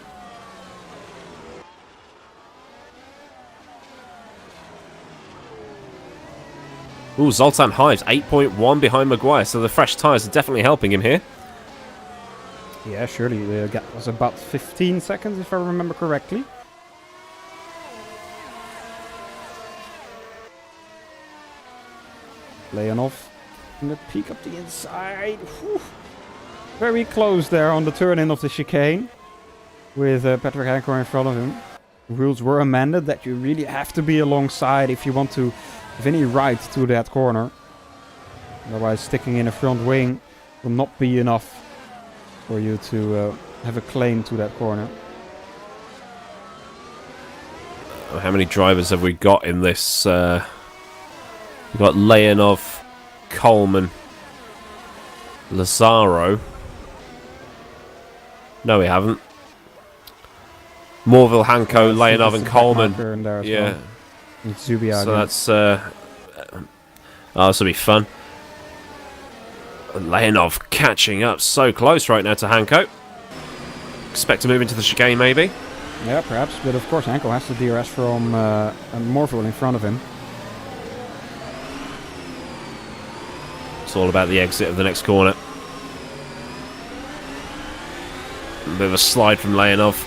Ooh, Zoltan Hives 8.1 behind Maguire, so the fresh tyres are definitely helping him here. Yeah, surely the gap was about 15 seconds, if I remember correctly. Leonov in the peak up the inside. Whew. Very close there on the turn in of the chicane with Patrick Hancor in front of him. rules were amended that you really have to be alongside if you want to have any right to that corner. Otherwise, sticking in a front wing will not be enough for you to have a claim to that corner. How many drivers have we got in this? We've got Leonov, Coleman, Lazaro. No, we haven't. Morville, Hanko, Leonov, and Coleman. Yeah. And Zubia. So that's oh, this will be fun. Leonov catching up so close right now to Hanko. Expect to move into the chicane, maybe. Yeah, perhaps. But of course, Hanko has the DRS from Morville in front of him. It's all about the exit of the next corner. A bit of a slide from Leonov.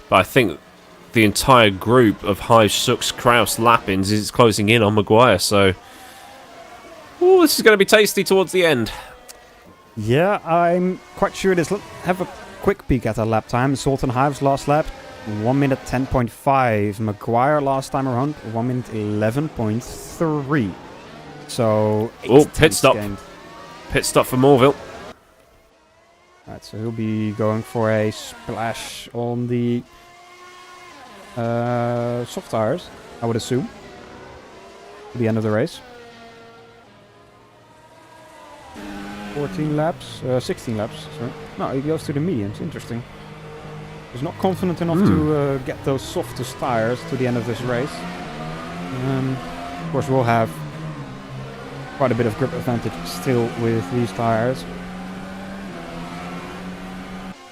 But I think the entire group of Hive, Sux, Kraus, Lappins is closing in on Maguire, so... Ooh, this is going to be tasty towards the end. Yeah, I'm quite sure it is. Let's have a quick peek at our lap time. Sultan Hive's last lap, 1 minute 10.5. Maguire last time around, 1 minute 11.3. So, pit stop. Gained. Pit stop for Morville. Right, so he'll be going for a splash on the soft tires, I would assume, at the end of the race. 14 laps, 16 laps, sorry. No, he goes to the mediums, interesting. He's not confident enough to get those softest tires to the end of this race. Of course, we'll have quite a bit of grip advantage still with these tires.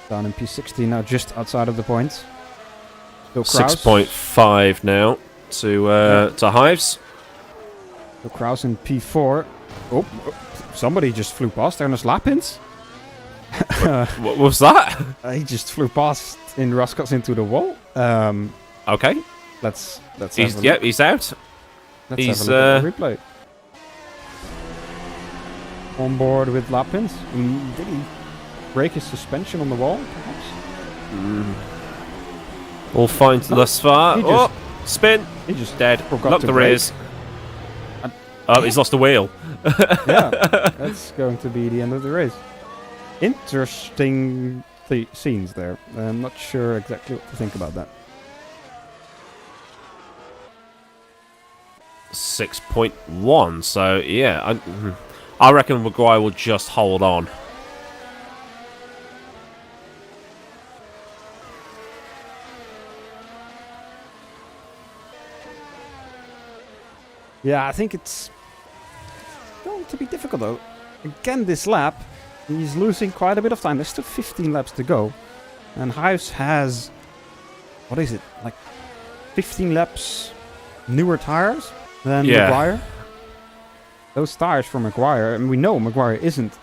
Down in P16 now, just outside of the points. 6.5 now to Hives. So Kraus in P4. Oh, somebody just flew past Ernest Lapins. What was that? He just flew past in Ruskos into the wall. Okay. Let's he's have a look. he's out. Let's he's have a look at the replay. On board with Lapins. Did he break his suspension on the wall, perhaps? All fine thus far. Just, spin. He just dead. Lock the rears. Oh, he's lost the wheel. Yeah, that's going to be the end of the race. Interesting scenes there. I'm not sure exactly what to think about that. 6.1. So yeah, I reckon Maguire will just hold on. Yeah, I think it's going to be difficult though. Again, this lap, he's losing quite a bit of time. There's still 15 laps to go. And Hives has, what is it, like 15 laps newer tires than Maguire? Those tires for Maguire, and we know Maguire isn't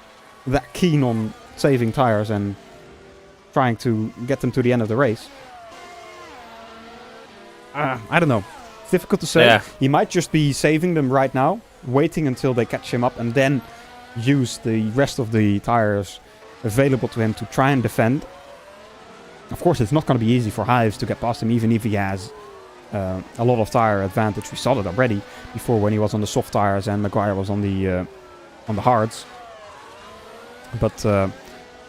that keen on saving tires and trying to get them to the end of the race. I don't know. It's difficult to say. Yeah. He might just be saving them right now, waiting until they catch him up, and then use the rest of the tires available to him to try and defend. Of course, it's not going to be easy for Hives to get past him, even if he has a lot of tire advantage. We saw that already before when he was on the soft tires and Maguire was on the hards. But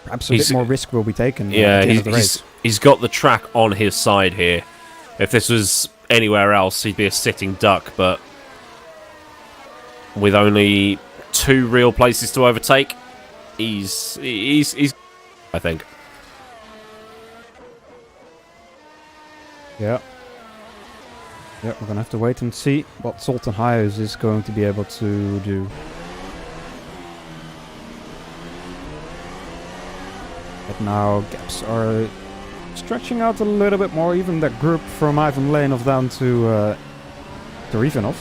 perhaps a bit more risk will be taken. Yeah, he's got the track on his side here. If this was anywhere else, he'd be a sitting duck, but with only 2 real places to overtake, he's I think. Yeah. Yeah, we're gonna have to wait and see what Sultan Hives is going to be able to do. But now gaps are stretching out a little bit more, even that group from Ivan Leonov down to Ivanov.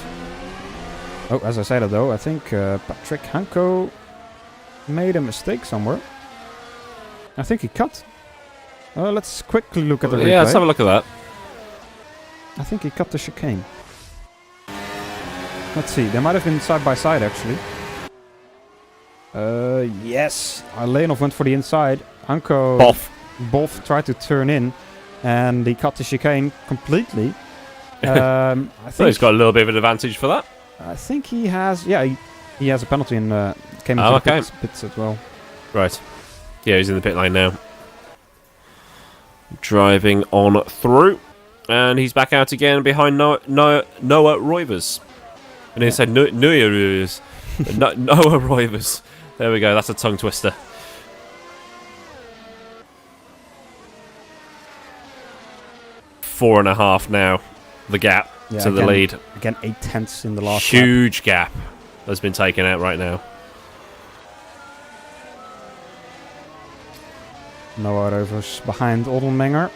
Oh, as I said it though, I think Patrick Hanko made a mistake somewhere. I think he cut. Let's quickly look at the replay. Yeah, let's have a look at that. I think he cut the chicane. Let's see, they might have been side by side actually. Yes. Leonov went for the inside. Anko Boff tried to turn in, and he cut the chicane completely. I So he's got a little bit of an advantage for that. I think he has. Yeah, he has a penalty and came into the pits as well. Right. Yeah, he's in the pit lane now. Driving on through. And he's back out again behind Noah Roivers. And he said Noah Roivers. Noah Roivers. There we go, that's a tongue twister. Four and a half now, the gap to the lead. Again, 8 tenths in the last Huge gap that's been taken out right now. Noah Roivers behind Oldenmenger.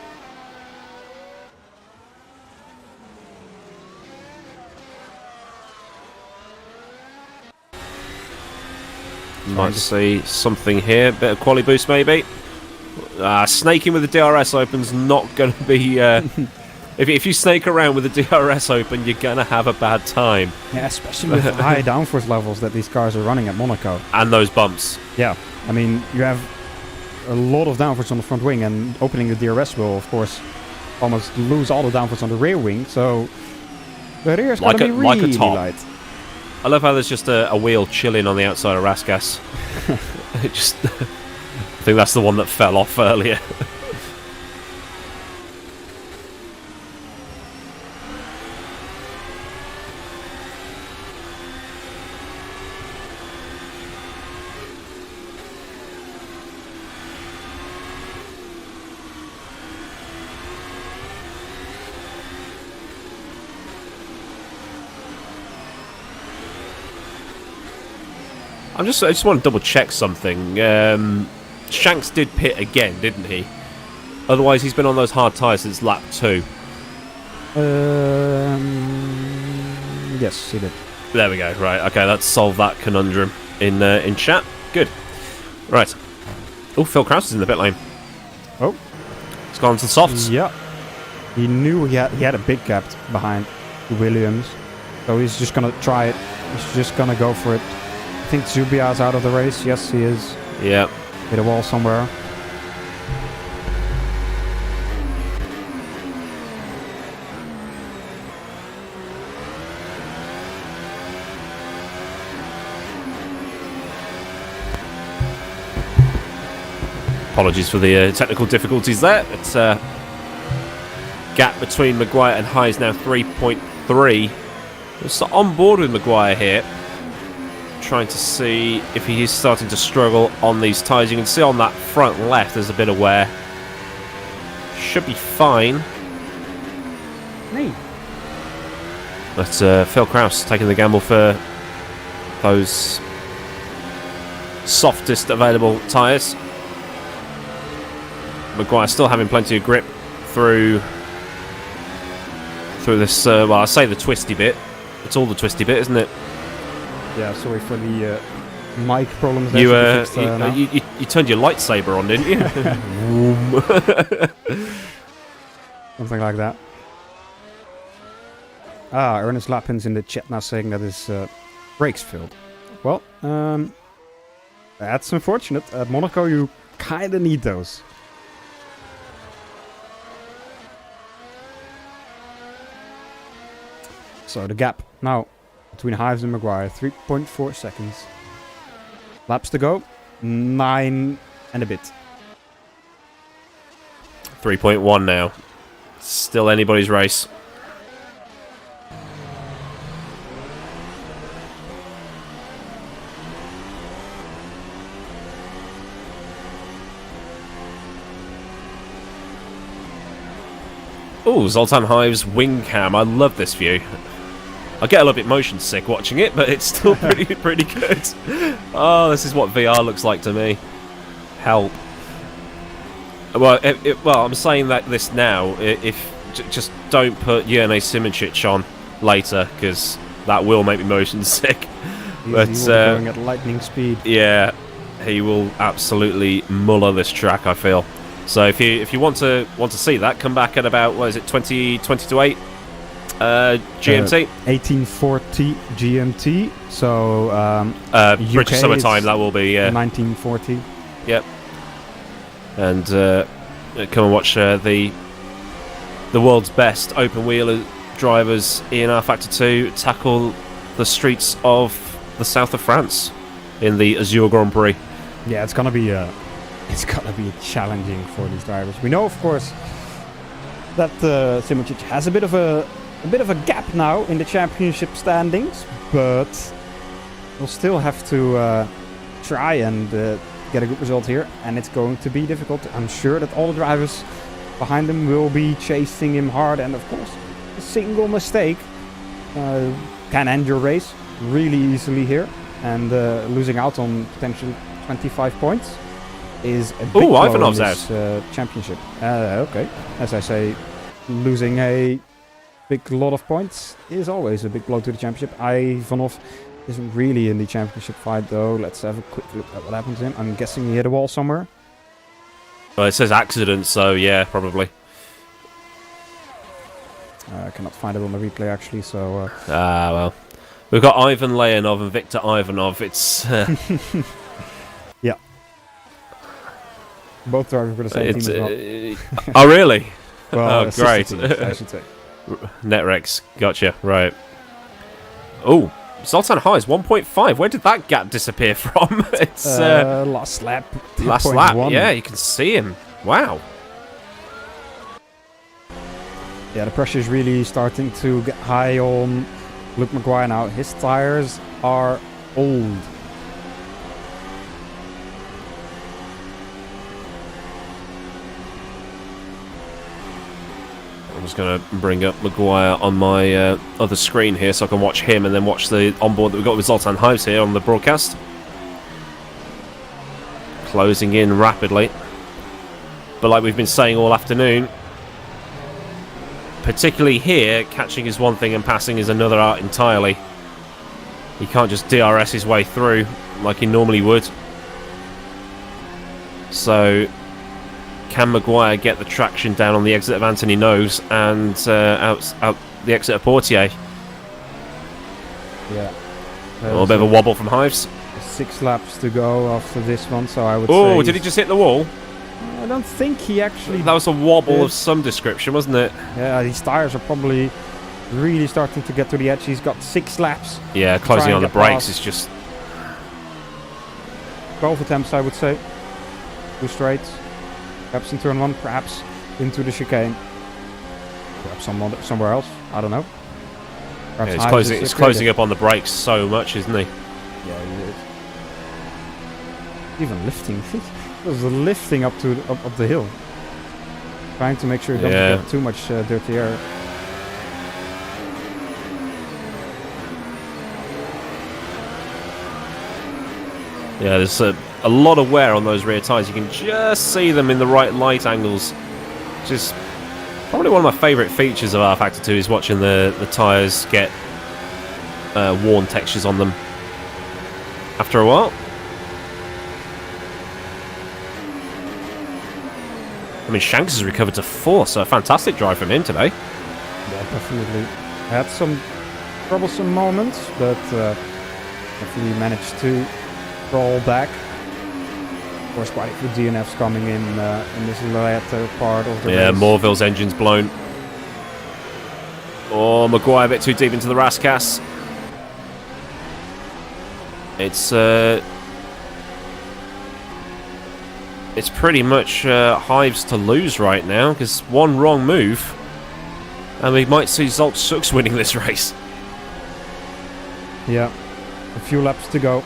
Might see something here. Bit of quali boost maybe. Snaking with the DRS open's not going to be... if you snake around with the DRS open, you're going to have a bad time. Yeah, especially with high downforce levels that these cars are running at Monaco. And those bumps. Yeah, I mean, you have a lot of downforce on the front wing, and opening the DRS will, of course, almost lose all the downforce on the rear wing, so the rear is going to be really light. I love how there's just a wheel chilling on the outside of Raskas. It just... I think that's the one that fell off earlier. I just want to double check something. Shanks did pit again, didn't he? Otherwise, he's been on those hard tyres since lap 2. Yes, he did. There we go. Right. Okay, let's solve that conundrum in chat. Good. Right. Oh, Phil Krause is in the pit lane. Oh, he's gone to the softs. Yeah. He knew he had a big gap behind Williams, so he's just gonna try it. He's just gonna go for it. I think Zubia's out of the race. Yes, he is. Yeah. Hit a wall somewhere. Apologies for the technical difficulties there. It's gap between Maguire and High is now 3.3. Just on board with Maguire here. Trying to see if he is starting to struggle on these tyres. You can see on that front left there's a bit of wear. Should be fine. Hey. But Phil Krause taking the gamble for those softest available tyres. Maguire still having plenty of grip through this, well, I say the twisty bit. It's all the twisty bit, isn't it? Yeah, sorry for the mic problems. You turned your lightsaber on, didn't you? Something like that. Ernest Lappin's in the chat now saying that his brakes failed. Well, that's unfortunate. At Monaco, you kind of need those. So the gap now between Hives and Maguire, 3.4 seconds. Laps to go, 9 and a bit. 3.1 now. Still anybody's race. Oh, Zoltan Hive's wing cam. I love this view. I get a little bit motion sick watching it, but it's still pretty good. Oh, this is what VR looks like to me. Help. Well, I'm saying that this now. Just don't put Jerne Simoncic on later, because that will make me motion sick. But going at lightning speed. Yeah, he will absolutely muller this track, I feel. So if you want to see that, come back at about, what is it, 20 to 8 GMT. 1840 GMT. So British UK summertime, is that will be. 1940. Yep. And come and watch the world's best open wheeler drivers in rFactor 2 tackle the streets of the south of France in the Azure Grand Prix. Yeah, it's gonna be challenging for these drivers. We know, of course, that Simoncic has a bit of a gap now in the championship standings, but we'll still have to try and get a good result here, and it's going to be difficult. I'm sure that all the drivers behind him will be chasing him hard, and of course, a single mistake can end your race really easily here, and losing out on potentially 25 points is a big blow in Ivanov's this championship. Okay, as I say, losing a big lot of points is always a big blow to the championship. Ivanov isn't really in the championship fight though. Let's have a quick look at what happened to him. I'm guessing he hit a wall somewhere. Well, it says accident, so yeah, probably. I cannot find it on the replay actually, so... Well. We've got Ivan Leonov and Viktor Ivanov. It's... yeah. Both drivers for the same team as well. Oh, really? Well, oh, great. teams, I should say. Netrex, gotcha, right. Oh, Zoltan Highs 1.5. Where did that gap disappear from? It's last lap. Last lap, yeah, you can see him. Wow. Yeah, the pressure is really starting to get high on Luke Maguire now. His tires are old. I'm just going to bring up Maguire on my other screen here so I can watch him and then watch the onboard that we've got with Zoltan Hives here on the broadcast. Closing in rapidly. But like we've been saying all afternoon, particularly here, catching is one thing and passing is another art entirely. He can't just DRS his way through like he normally would. So, can Maguire get the traction down on the exit of Anthony Nose and out the exit of Portier? Yeah. A little bit of a wobble from Hives. 6 laps to go after this one, so I would say... Oh, did he just hit the wall? I don't think he actually... That was a wobble of some description, wasn't it? Yeah, these tires are probably really starting to get to the edge. He's got 6 laps. Yeah, closing on the brakes is just... 12 attempts, I would say. 2 straights. Perhaps in turn 1, perhaps into the chicane. Perhaps somewhere else. I don't know. Yeah, it's closing up on the brakes so much, isn't he? Yeah, he is. Even lifting. There's a lifting up the hill. Trying to make sure he doesn't get too much dirty air. Yeah, there's a lot of wear on those rear tyres. You can just see them in the right light angles. Just probably one of my favourite features of rFactor 2 is watching the tyres get worn textures on them after a while. I mean, Shanks has recovered to 4, so a fantastic drive from him today. Yeah, definitely. Had some troublesome moments, but definitely managed to crawl back. Of course, quite a few DNFs coming in this latter part of the race. Yeah, Morville's engine's blown. Oh, Maguire a bit too deep into the Rascasse. It's pretty much Hives to lose right now, because one wrong move and we might see Zolt Sux winning this race. Yeah, a few laps to go.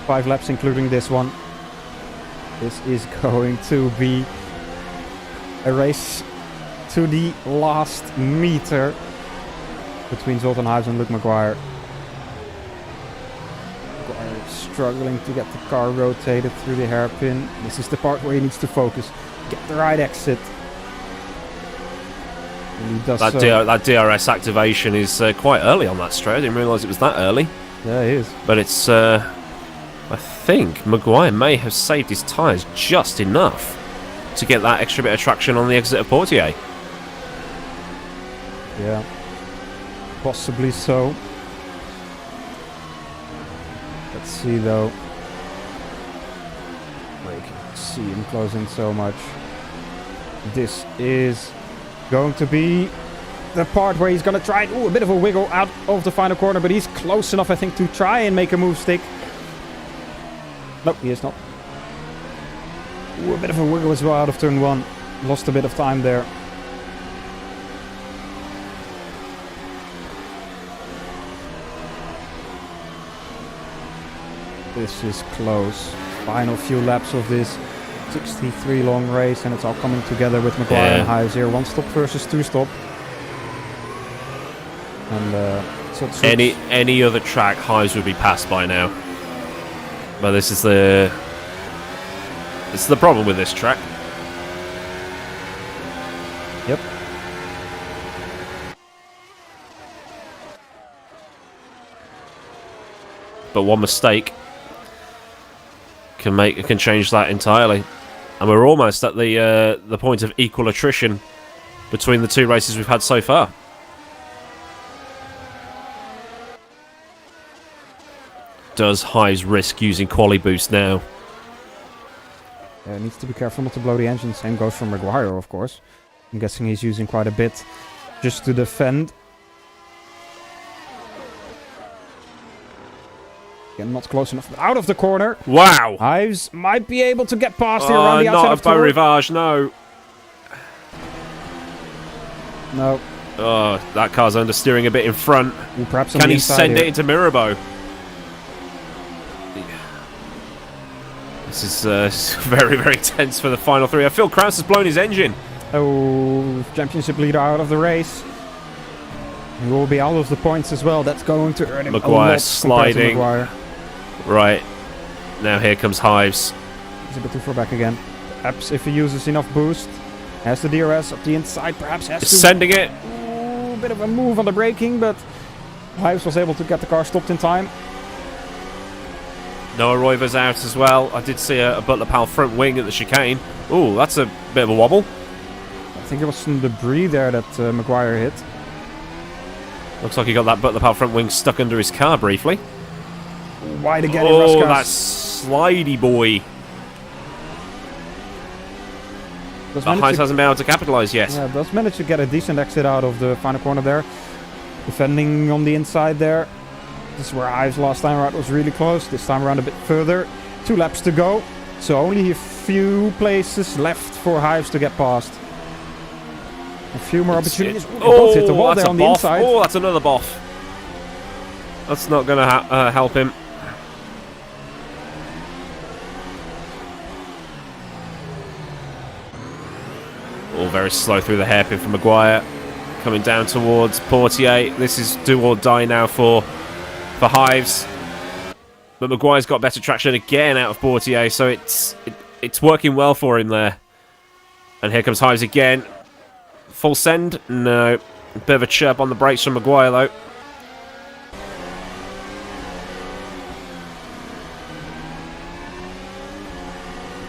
5 laps including this one. This is going to be a race to the last meter between Zoltan Hives and Luke Maguire. Maguire struggling to get the car rotated through the hairpin. This is the part where he needs to focus. Get the right exit. And he does that DRS activation is quite early on that straight. I didn't realise it was that early. Yeah, it is. But it's... I think Maguire may have saved his tyres just enough to get that extra bit of traction on the exit of Portier. Yeah. Possibly so. Let's see though. We can see him closing so much. This is going to be the part where he's going to try a bit of a wiggle out of the final corner, but he's close enough, I think, to try and make a move stick. No, he is not. A bit of a wiggle as well out of turn 1. Lost a bit of time there. This is close. Final few laps of this 63 long race, and it's all coming together with Maguire and Hives here. 1 stop versus 2 stop. And any other track, Hives would be passed by now. But this is the problem with this track. Yep. But one mistake can change that entirely, and we're almost at the point of equal attrition between the 2 races we've had so far. Does Hives risk using quali boost now? Needs to be careful not to blow the engine. Same goes for Maguire, of course. I'm guessing he's using quite a bit just to defend. Again, not close enough. Out of the corner. Wow! Hives might be able to get past here around the outside not of a Beau Rivage, no. No. Oh, that car's understeering a bit in front. Ooh, perhaps Can he send it into Mirabeau? This is very, very tense for the final 3. Phil Kraus has blown his engine. Oh, championship leader out of the race. He will be out of the points as well. That's going to earn him Maguire a lot sliding. Maguire. Right. Now here comes Hives. He's a bit too far back again. Perhaps if he uses enough boost. Has the DRS up the inside. Perhaps has to... Sending it. Ooh, bit of a move on the braking, but Hives was able to get the car stopped in time. Noah Royver's out as well. I did see a Butler Powell front wing at the chicane. Ooh, that's a bit of a wobble. I think there was some debris there that Maguire hit. Looks like he got that Butler Powell front wing stuck under his car briefly. Wide again in Oh, Raskas. that slidey boy. Hives hasn't been able to capitalise yet. Yeah, does manage to get a decent exit out of the final corner there. Defending on the inside there. This is where Hives last time around was really close. This time around a bit further. 2 laps to go. So only a few places left for Hives to get past. A few more opportunities. Oh, hit the wall that's there on the boff. inside. Oh, that's another boff. That's not going to help him. Oh, very slow through the hairpin for Maguire. Coming down towards Portier. This is do or die now for Hives. But Maguire's got better traction again out of Portier, so it's working well for him there. And here comes Hives again. Full send? No. A bit of a chirp on the brakes from Maguire, though.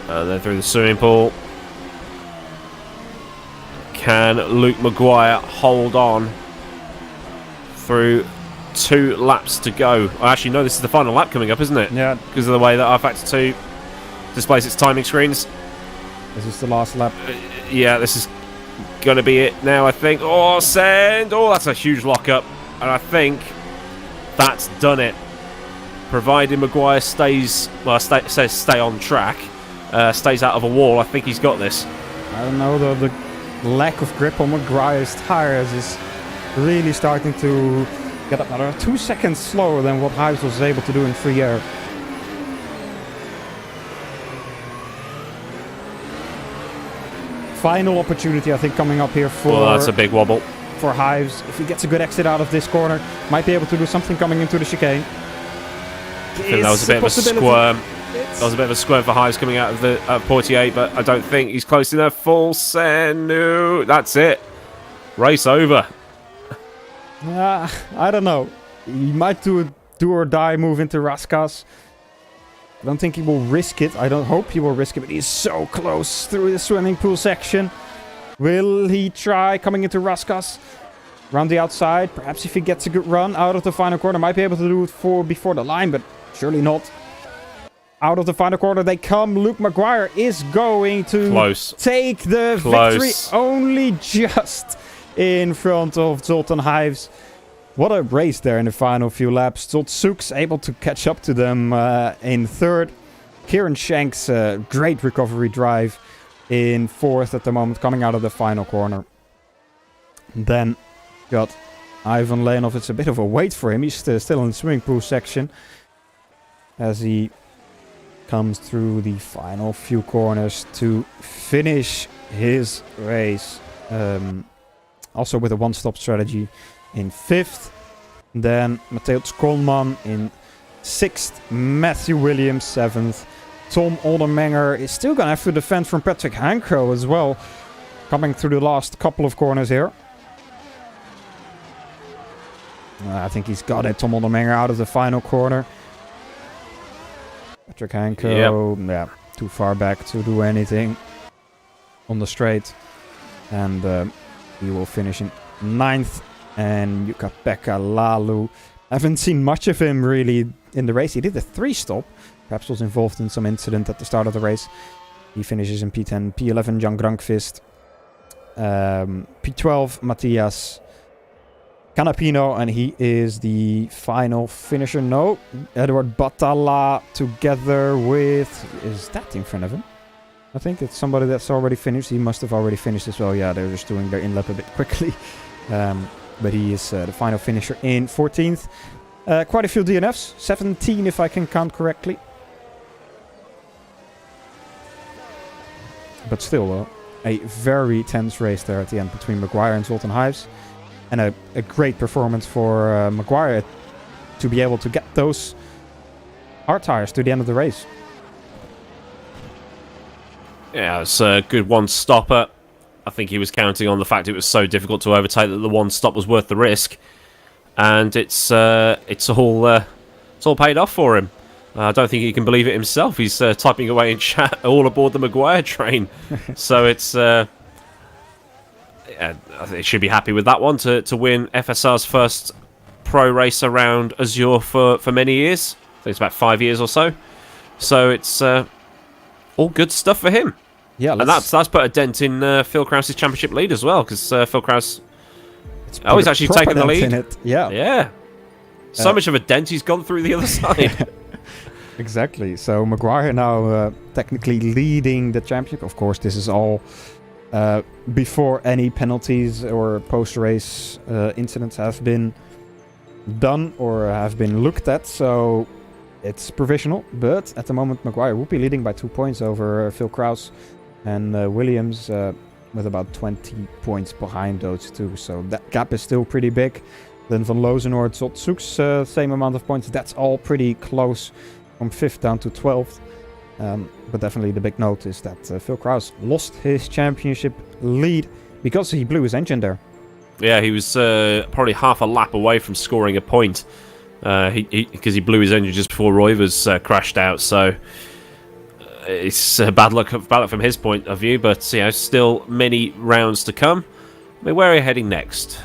And then through the swimming pool. Can Luke Maguire hold on through 2 laps to go? Actually, no, this is the final lap coming up, isn't it? Yeah. Because of the way that rFactor 2 displays its timing screens. This is the last lap. Yeah, this is going to be it now, I think. Oh, send! Oh, that's a huge lockup. And I think that's done it. Provided Maguire stays, well, says stay on track, stays out of a wall, I think he's got this. I don't know, the lack of grip on Maguire's tires is really starting to get up. Another 2 seconds slower than what Hives was able to do in free air. Final opportunity, I think, coming up here for... Well, that's a big wobble. For Hives. If he gets a good exit out of this corner, might be able to do something coming into the chicane. I think that was a bit of a squirm. That was a bit of a squirm for Hives coming out of Portier, but I don't think he's close enough. Full send. No, that's it. Race over. I don't know. He might do a do or die move into Raskas. I don't think he will risk it. I don't hope he will risk it, but he's so close through the swimming pool section. Will he try coming into Raskas? around the outside. Perhaps if he gets a good run out of the final corner, might be able to do it before the line, but surely not. Out of the final corner they come. Luke Maguire is going to take the victory, only just in front of Zoltan Hives. What a race there in the final few laps. Zoltsook's able to catch up to them in third. Kieran Shank's great recovery drive in fourth at the moment, coming out of the final corner. Then got Ivan Leonov. It's a bit of a wait for him. He's still in the swimming pool section as he comes through the final few corners to finish his race. Also with a one-stop strategy in fifth. Then Matthäus Koolman in sixth. Matthew Williams seventh. Tom Oldermenger is still going to have to defend from Patrick Hankro as well. Coming through the last couple of corners here. I think he's got it. Tom Oldermenger out of the final corner. Patrick Hankro, yeah, too far back to do anything on the straight. And he will finish in ninth. And Jukka-Pekka Lalu. Haven't seen much of him really in the race. He did a 3-stop. Perhaps was involved in some incident at the start of the race. He finishes in P10. P11, Jan Grankvist. P12, Matthias Canapino. And he is the final finisher. No, Edward Batala together with... Is that in front of him? I think it's somebody that's already finished. He must have already finished as well. Yeah, they're just doing their in-lap a bit quickly. But he is the final finisher in 14th. Quite a few DNFs. 17 if I can count correctly. But still, a very tense race there at the end between Maguire and Zoltan Hives. And a great performance for Maguire to be able to get those hard tires to the end of the race. Yeah, it's a good one-stopper. I think he was counting on the fact it was so difficult to overtake that the one stop was worth the risk, and it's all paid off for him. I don't think he can believe it himself. He's typing away in chat, all aboard the Maguire train. So it's I think he should be happy with that one to win FSR's first pro race around Azure for many years. I think it's about 5 years or so. So it's all good stuff for him. Yeah, and that's put a dent in Phil Krause's championship lead as well, because Phil Krause he's actually taken the lead. Yeah. So much of a dent, he's gone through the other side. Exactly. So Maguire now technically leading the championship. Of course, this is all before any penalties or post-race incidents have been done or have been looked at. So it's provisional. But at the moment, Maguire will be leading by 2 points over Phil Krause. And Williams with about 20 points behind those two. So that gap is still pretty big. Then Van Lozenoord, Zoltsook's same amount of points. That's all pretty close from 5th down to 12th. But definitely the big note is that Phil Krause lost his championship lead because he blew his engine there. Yeah, he was probably half a lap away from scoring a point. Because he blew his engine just before Roivers crashed out. So... it's bad luck from his point of view, but still many rounds to come. I mean, where are you heading next?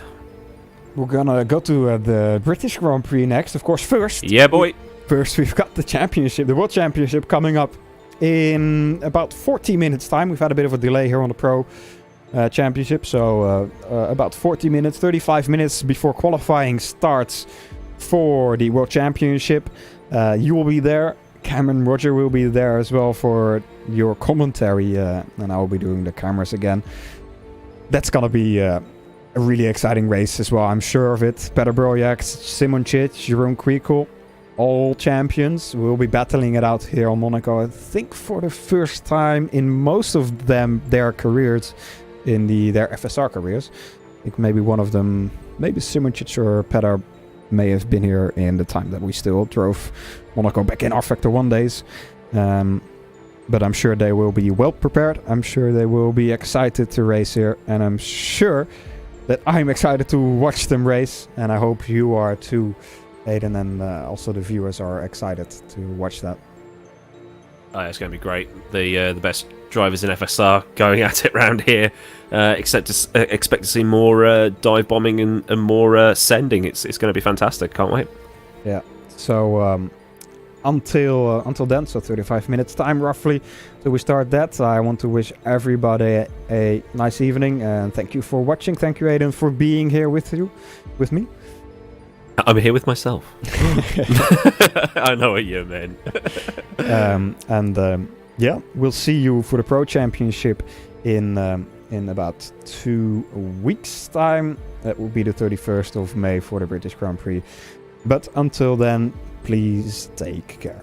We're gonna go to the British Grand Prix next, of course. First, First, we've got the championship, the World Championship, coming up in about 40 minutes' time. We've had a bit of a delay here on the Pro Championship, so about 40 minutes, 35 minutes before qualifying starts for the World Championship. You will be there. Cameron Roger will be there as well for your commentary, and I will be doing the cameras again. That's gonna be a really exciting race as well, I'm sure of it. Peter Brojak, Simon Chich, Jeroen Kweekel, all champions will be battling it out here on Monaco. I think for the first time in most of their careers, in their FSR careers. I think maybe one of them, maybe Simon Chich or Peter, may have been here in the time that we still drove Monaco back in rFactor 1 days. But I'm sure they will be well prepared. I'm sure they will be excited to race here. And I'm sure that I'm excited to watch them race. And I hope you are too, Aidan, and also the viewers are excited to watch that. Oh, it's going to be great. The best drivers in FSR going at it round here. Expect to see more dive bombing and more sending. It's going to be fantastic. Can't wait. Yeah. So until then, so 35 minutes time roughly, so we start that. I want to wish everybody a nice evening, and thank you for watching. Thank you, Aidan, for being here with me. I'm here with myself. I know what you mean. Yeah, we'll see you for the Pro Championship in about 2 weeks' time. That will be the 31st of May for the British Grand Prix. But until then, please take care.